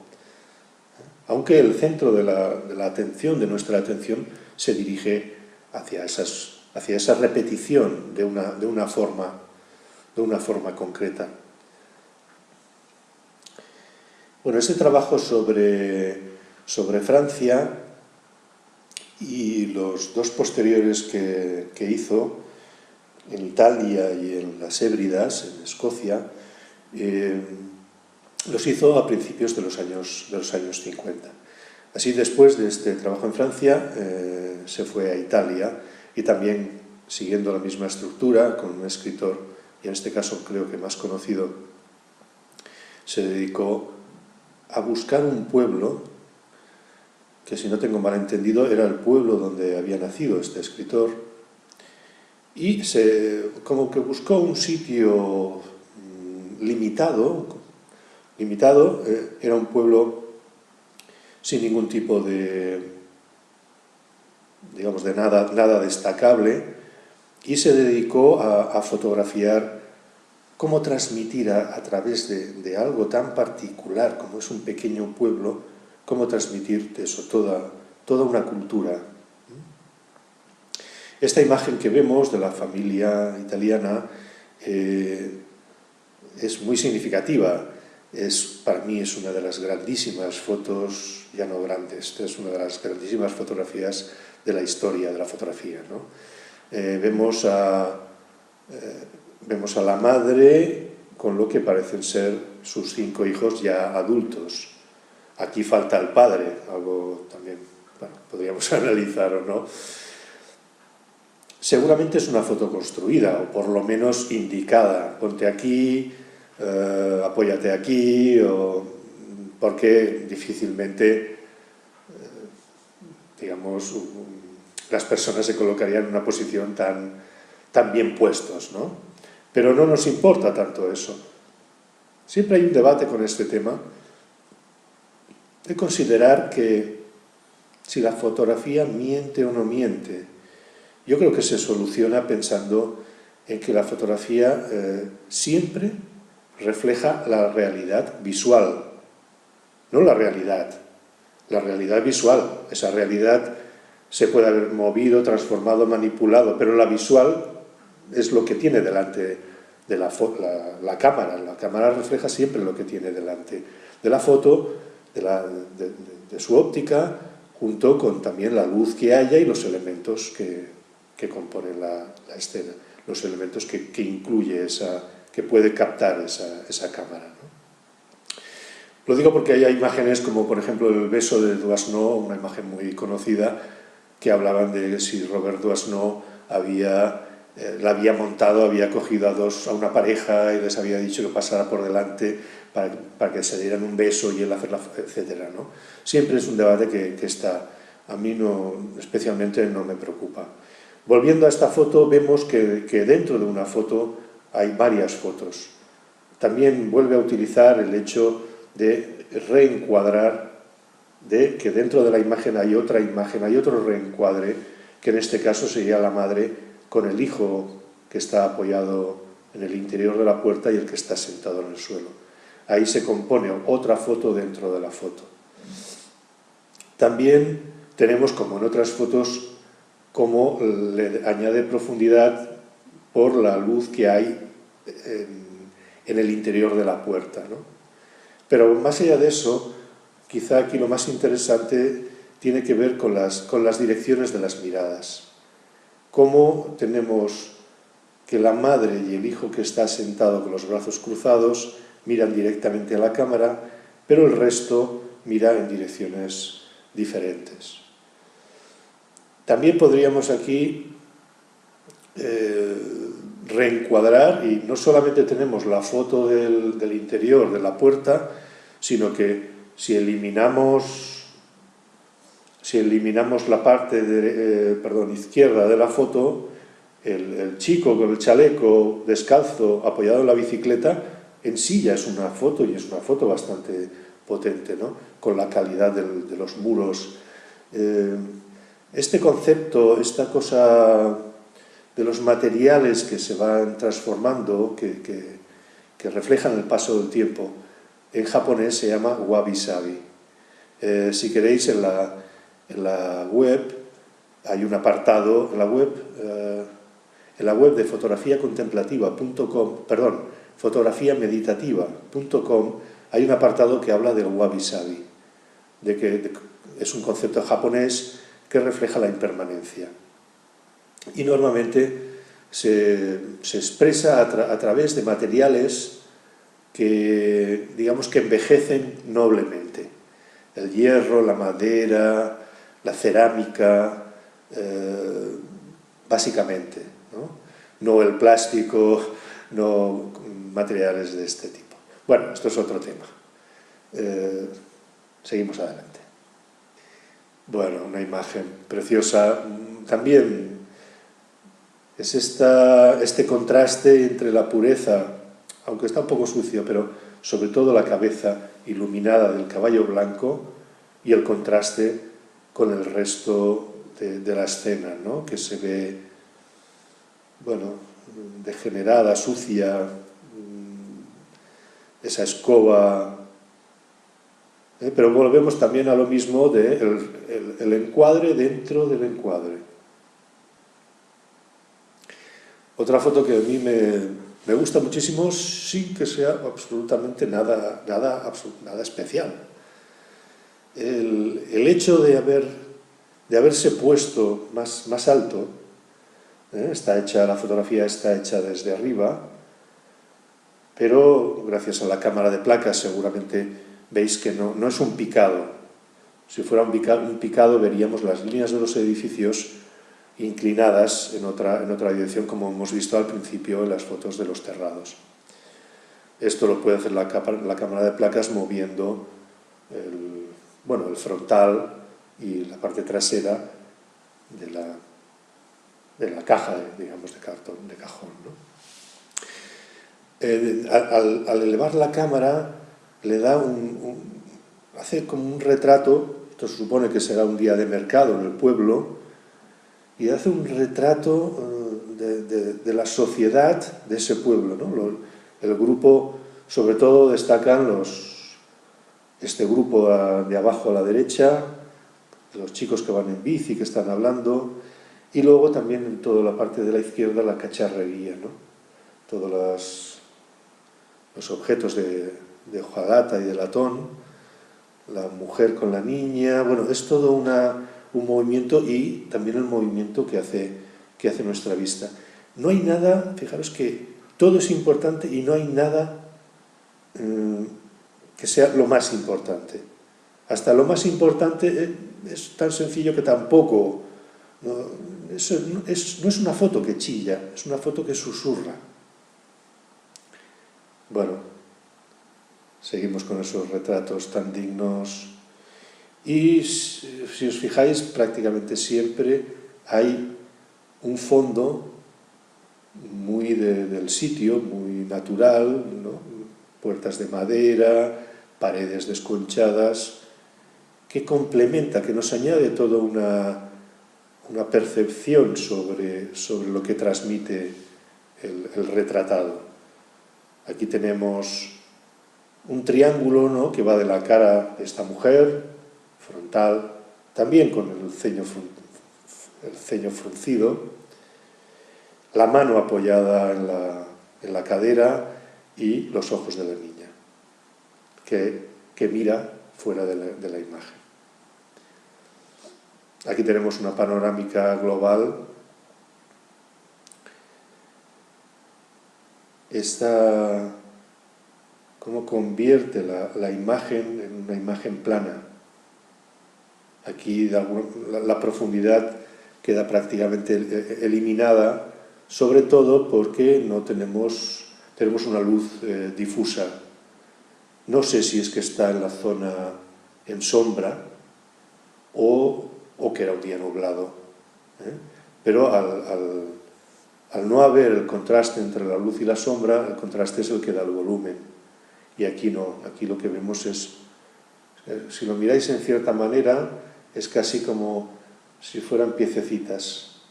aunque el centro de la atención, de nuestra atención, se dirige hacia esa repetición de una forma concreta. Bueno, ese trabajo sobre Francia y los dos posteriores que hizo en Italia y en las Hébridas, en Escocia, los hizo a principios de los años 50. Así, después de este trabajo en Francia, se fue a Italia y también, siguiendo la misma estructura, con un escritor, y en este caso creo que más conocido, se dedicó a buscar un pueblo que, si no tengo mal entendido, era el pueblo donde había nacido este escritor, y como que buscó un sitio limitado, era un pueblo sin ningún tipo digamos, de nada destacable, y se dedicó a fotografiar cómo transmitir a través de algo tan particular como es un pequeño pueblo, cómo transmitir eso, toda una cultura. Esta imagen que vemos de la familia italiana es muy significativa. Para mí es una de las grandísimas fotos, ya no grandes, es una de las grandísimas fotografías de la historia de la fotografía, ¿no? Vemos a la madre con lo que parecen ser sus 5 hijos ya adultos. Aquí falta el padre, algo también, bueno, podríamos analizar o no. Seguramente es una foto construida, o por lo menos indicada. Ponte aquí, apóyate aquí, porque difícilmente, digamos, las personas se colocarían en una posición tan bien puestos, ¿no? Pero no nos importa tanto eso. Siempre hay un debate con este tema de considerar que si la fotografía miente o no miente. Yo creo que se soluciona pensando en que la fotografía siempre refleja la realidad visual, no la realidad visual. Esa realidad se puede haber movido, transformado, manipulado, pero la visual es lo que tiene delante de la cámara. La cámara refleja siempre lo que tiene delante de la foto, de su óptica, junto con también la luz que haya y los elementos que componen la escena, los elementos que incluye que puede captar esa cámara, ¿no? Lo digo porque hay imágenes como, por ejemplo, el beso de Doisneau, una imagen muy conocida, que hablaban de si Robert Doisneau la había montado, había cogido a una pareja y les había dicho que pasara por delante para que se dieran un beso y él hacerla, etcétera, ¿no? Siempre es un debate que está, a mí especialmente no me preocupa. Volviendo a esta foto, vemos que dentro de una foto hay varias fotos. También vuelve a utilizar el hecho de reencuadrar, de que dentro de la imagen hay otra imagen, hay otro reencuadre, que en este caso sería la madre con el hijo que está apoyado en el interior de la puerta y el que está sentado en el suelo. Ahí se compone otra foto dentro de la foto. También tenemos, como en otras fotos, cómo le añade profundidad por la luz que hay en el interior de la puerta, ¿no? Pero más allá de eso, quizá aquí lo más interesante tiene que ver con las direcciones de las miradas. Cómo tenemos que la madre y el hijo que está sentado con los brazos cruzados miran directamente a la cámara, pero el resto mira en direcciones diferentes. También podríamos aquí reencuadrar, y no solamente tenemos la foto del interior de la puerta, sino que si eliminamos la parte izquierda de la foto, el chico con el chaleco descalzo apoyado en la bicicleta en sí ya es una foto, y es una foto bastante potente, ¿no? Con la calidad de los muros. Este concepto, esta cosa de los materiales que se van transformando, que reflejan el paso del tiempo, en japonés se llama wabi-sabi. Si queréis, en la web hay un apartado, en la web de fotografiameditativa.com hay un apartado que habla del wabi-sabi, de que es un concepto japonés que refleja la impermanencia. Y normalmente se expresa a través de materiales que, digamos, que envejecen noblemente. El hierro, la madera, la cerámica, básicamente, no el plástico, no materiales de este tipo. Bueno, esto es otro tema. Seguimos adelante. Bueno, una imagen preciosa. También es este contraste entre la pureza, aunque está un poco sucio, pero sobre todo la cabeza iluminada del caballo blanco, y el contraste con el resto de la escena, ¿no? Que se ve, bueno, degenerada, sucia, esa escoba, pero volvemos también a lo mismo de el encuadre dentro del encuadre. Otra foto que a mí me gusta muchísimo, sin que sea absolutamente nada especial. El hecho de haberse puesto más alto, la fotografía está hecha desde arriba, pero gracias a la cámara de placas seguramente veis que no es un picado. Si fuera un picado veríamos las líneas de los edificios inclinadas en otra dirección, como hemos visto al principio en las fotos de los terrados. Esto lo puede hacer la cámara de placas moviendo el frontal y la parte trasera de la caja, digamos, de cartón, de cajón, ¿no? Al elevar la cámara le da hace como un retrato. Esto se supone que será un día de mercado en el pueblo, y hace un retrato de la sociedad de ese pueblo, ¿no? El grupo, sobre todo destacan este grupo de abajo a la derecha, los chicos que van en bici, que están hablando, y luego también en toda la parte de la izquierda la cacharrería, ¿no? Todos los objetos de hojalata y de latón, la mujer con la niña. Bueno, es todo un movimiento, y también el movimiento que hace nuestra vista. No hay nada, fijaros que todo es importante y no hay nada que sea lo más importante. Hasta lo más importante es tan sencillo que tampoco... No es una foto que chilla, es una foto que susurra. Bueno, seguimos con esos retratos tan dignos. Y si os fijáis, prácticamente siempre hay un fondo muy del sitio, muy natural, ¿no? Puertas de madera, paredes desconchadas, que complementa, que nos añade toda una percepción sobre lo que transmite el retratado. Aquí tenemos un triángulo, ¿no?, que va de la cara de esta mujer, frontal, también con el ceño fruncido, la mano apoyada en la cadera y los ojos de la niña, que mira fuera de la imagen. Aquí tenemos una panorámica global. Esta, cómo convierte la imagen en una imagen plana. Aquí la profundidad queda prácticamente eliminada, sobre todo porque tenemos una luz difusa. No sé si es que está en la zona en sombra o que era un día nublado, pero al no haber el contraste entre la luz y la sombra, el contraste es el que da el volumen, y aquí no. Aquí lo que vemos es, si lo miráis en cierta manera, es casi como si fueran piececitas,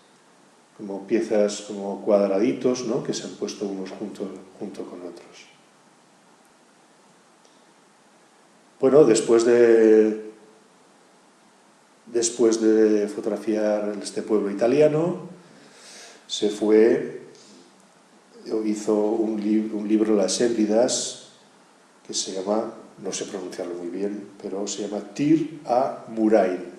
como piezas, como cuadraditos, ¿no?, que se han puesto unos junto con otros. Bueno, después de fotografiar este pueblo italiano, se fue, hizo un libro, Las Hébridas, que se llama, no sé pronunciarlo muy bien, pero se llama Tir a Murain.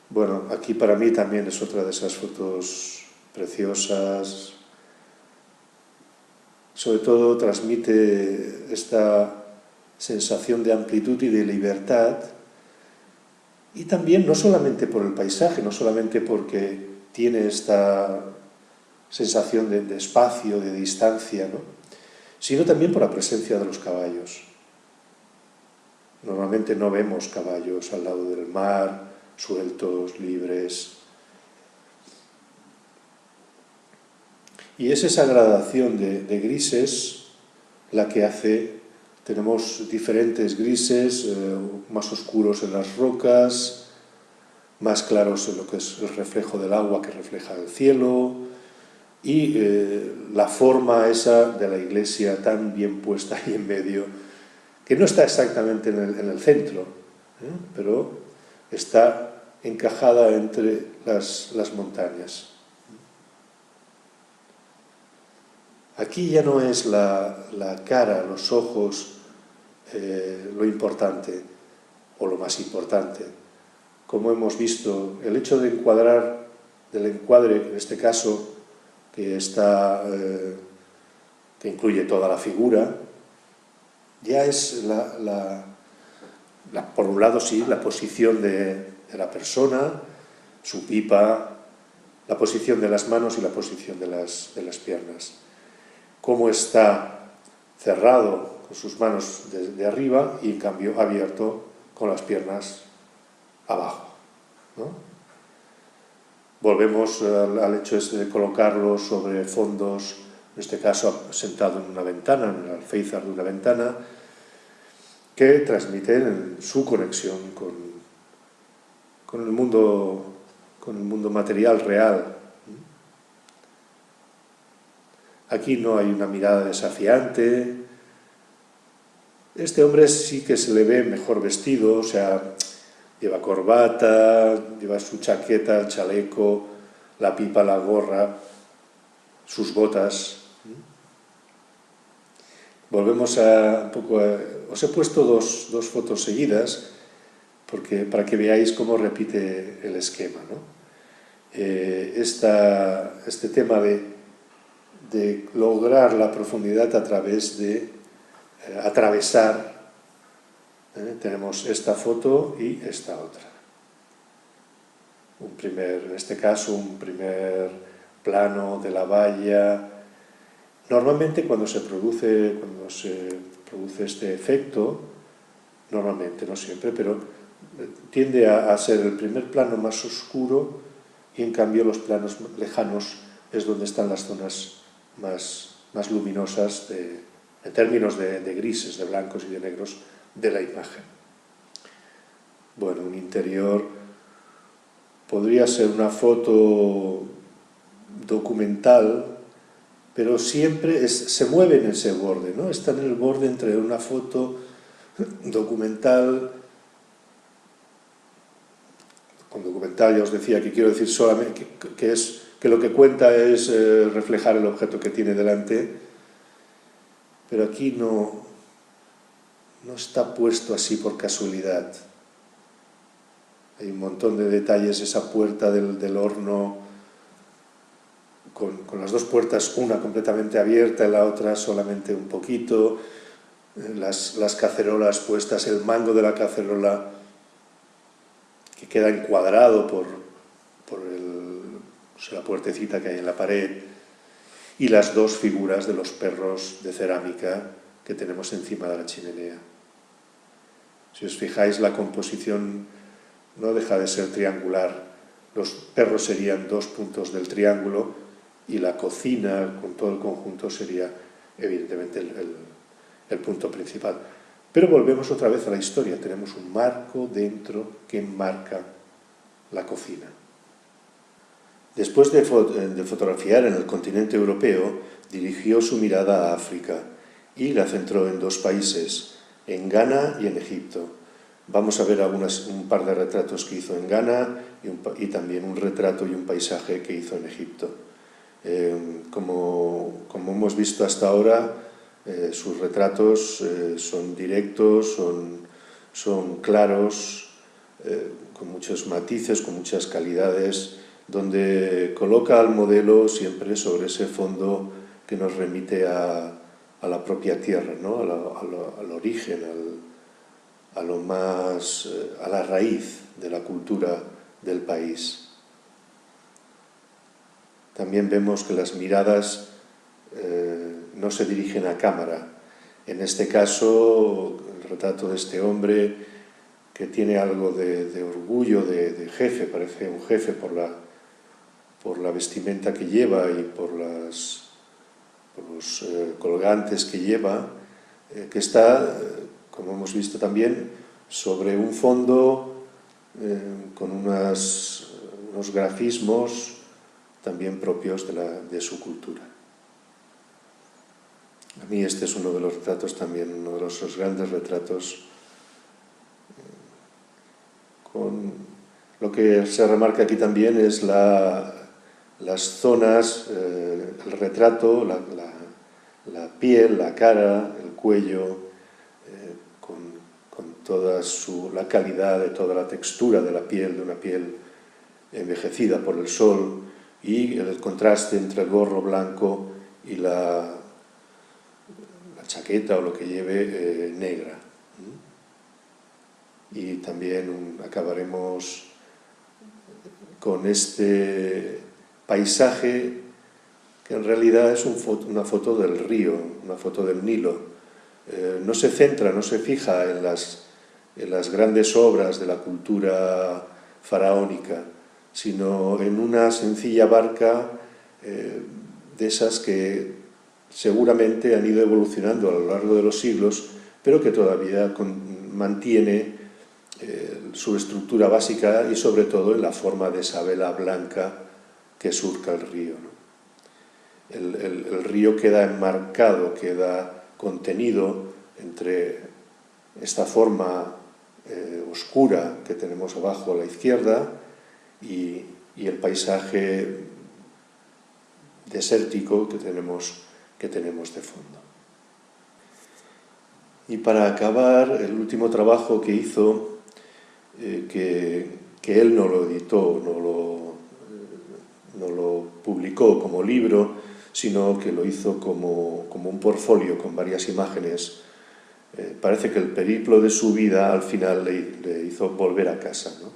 Bueno, aquí para mí también es otra de esas fotos preciosas. Sobre todo transmite esta sensación de amplitud y de libertad, y también no solamente por el paisaje, no solamente porque tiene esta sensación de espacio, de distancia, ¿no?, sino también por la presencia de los caballos. Normalmente no vemos caballos al lado del mar, sueltos, libres. Y es esa gradación de grises la que hace. Tenemos diferentes grises, más oscuros en las rocas, más claros en lo que es el reflejo del agua que refleja el cielo, y la forma esa de la iglesia tan bien puesta ahí en medio, que no está exactamente en el centro, pero está encajada entre las montañas. Aquí ya no es la cara, los ojos, lo importante o lo más importante. Como hemos visto, el hecho de encuadrar, del encuadre, en este caso, que incluye toda la figura, ya es por un lado sí, la posición de la persona, su pipa, la posición de las manos y la posición de las piernas. Cómo está cerrado con sus manos de arriba y en cambio abierto con las piernas abajo, ¿no? Volvemos al hecho de colocarlo sobre fondos, en este caso sentado en una ventana, en el alféizar de una ventana, que transmiten su conexión con el mundo material real. Aquí no hay una mirada desafiante. Este hombre sí que se le ve mejor vestido, o sea, lleva corbata, lleva su chaqueta, el chaleco, la pipa, la gorra, sus botas. Volvemos os he puesto dos fotos seguidas para que veáis cómo repite el esquema, ¿no? Este tema de lograr la profundidad a través de atravesar. Tenemos esta foto y esta otra. En este caso, un primer plano de la valla. Normalmente cuando se produce este efecto, normalmente, no siempre, pero tiende a ser el primer plano más oscuro y en cambio los planos lejanos es donde están las zonas más luminosas en términos de grises, de blancos y de negros de la imagen. Bueno, un interior podría ser una foto documental, pero siempre se mueve en ese borde, ¿no? Está en el borde entre una foto documental. Con documental ya os decía que quiero decir solamente que lo que cuenta es reflejar el objeto que tiene delante, pero aquí no está puesto así por casualidad. Hay un montón de detalles, esa puerta del horno con las dos puertas, una completamente abierta y la otra solamente un poquito, las cacerolas puestas, el mango de la cacerola que queda encuadrado por la puertecita que hay en la pared, y las dos figuras de los perros de cerámica que tenemos encima de la chimenea. Si os fijáis, la composición no deja de ser triangular. Los perros serían dos puntos del triángulo y la cocina con todo el conjunto sería evidentemente el punto principal. Pero volvemos otra vez a la historia. Tenemos un marco dentro que enmarca la cocina. Después de fotografiar en el continente europeo, dirigió su mirada a África y la centró en dos países, en Ghana y en Egipto. Vamos a ver un par de retratos que hizo en Ghana y también un retrato y un paisaje que hizo en Egipto. Como hemos visto hasta ahora, sus retratos son directos, son claros, con muchos matices, con muchas calidades, donde coloca al modelo siempre sobre ese fondo que nos remite a la propia tierra, ¿no? al origen, a la raíz de la cultura del país. También vemos que las miradas no se dirigen a cámara. En este caso, el retrato de este hombre que tiene algo de orgullo, de jefe, parece un jefe por la vestimenta que lleva y por los colgantes que lleva, que está, como hemos visto también, sobre un fondo con unos grafismos también propios de su cultura. A mí este es uno de los retratos también, uno de los grandes retratos. Lo que se remarca aquí también es las zonas, el retrato, la piel, la cara, el cuello, con toda la calidad de toda la textura de la piel, de una piel envejecida por el sol, y el contraste entre el gorro blanco y la chaqueta o lo que lleve negra. Y también acabaremos con este paisaje que en realidad es una foto del río, una foto del Nilo. No se centra, no se fija en las grandes obras de la cultura faraónica, sino en una sencilla barca de esas que seguramente han ido evolucionando a lo largo de los siglos, pero que todavía mantiene su estructura básica y sobre todo en la forma de esa vela blanca que surca el río, ¿no? El río queda enmarcado, queda contenido entre esta forma oscura que tenemos abajo a la izquierda y el paisaje desértico que tenemos de fondo. Y para acabar, el último trabajo que hizo, que él no lo editó, no lo publicó como libro, sino que lo hizo como un portfolio con varias imágenes. Parece que el periplo de su vida al final le hizo volver a casa, ¿no?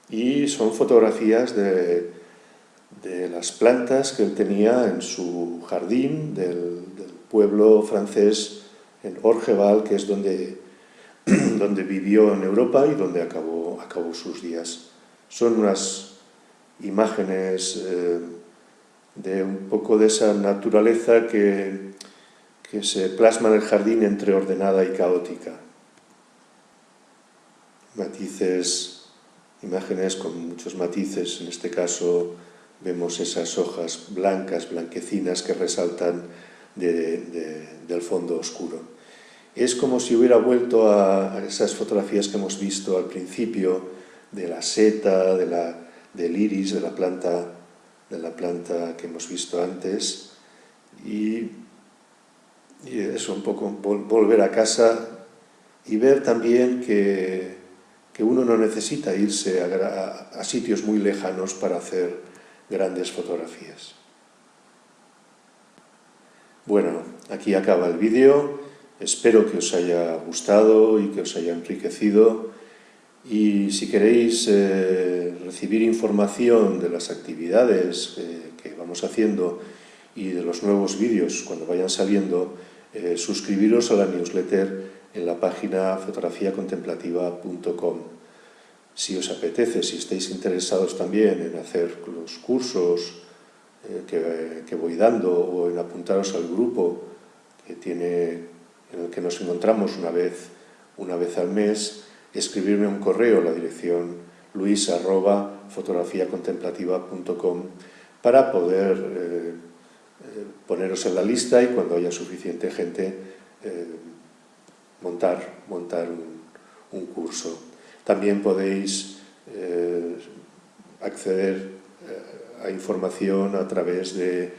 Y son fotografías de las plantas que él tenía en su jardín del pueblo francés en Orgeval, que es donde vivió en Europa y donde acabó sus días. Son unas imágenes de un poco de esa naturaleza que se plasma en el jardín entre ordenada y caótica. Matices, imágenes con muchos matices, en este caso vemos esas hojas blancas, blanquecinas que resaltan del fondo oscuro. Es como si hubiera vuelto a esas fotografías que hemos visto al principio, de la seta, del iris, de la planta que hemos visto antes, y eso, un poco volver a casa y ver también que uno no necesita irse a sitios muy lejanos para hacer grandes fotografías. Bueno, aquí acaba el vídeo. Espero que os haya gustado y que os haya enriquecido. Y si queréis recibir información de las actividades que vamos haciendo y de los nuevos vídeos cuando vayan saliendo, suscribiros a la newsletter en la página fotografiacontemplativa.com. Si os apetece, si estáis interesados también en hacer los cursos que voy dando o en apuntaros al grupo en el que nos encontramos una vez al mes, escribirme un correo a la dirección luis@fotografiacontemplativa.com para poder poneros en la lista y cuando haya suficiente gente montar un curso. También podéis acceder a información a través de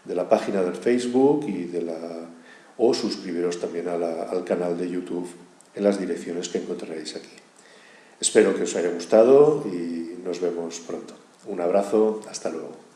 la página del Facebook o suscribiros también al canal de YouTube en las direcciones que encontraréis aquí. Espero que os haya gustado y nos vemos pronto. Un abrazo, hasta luego.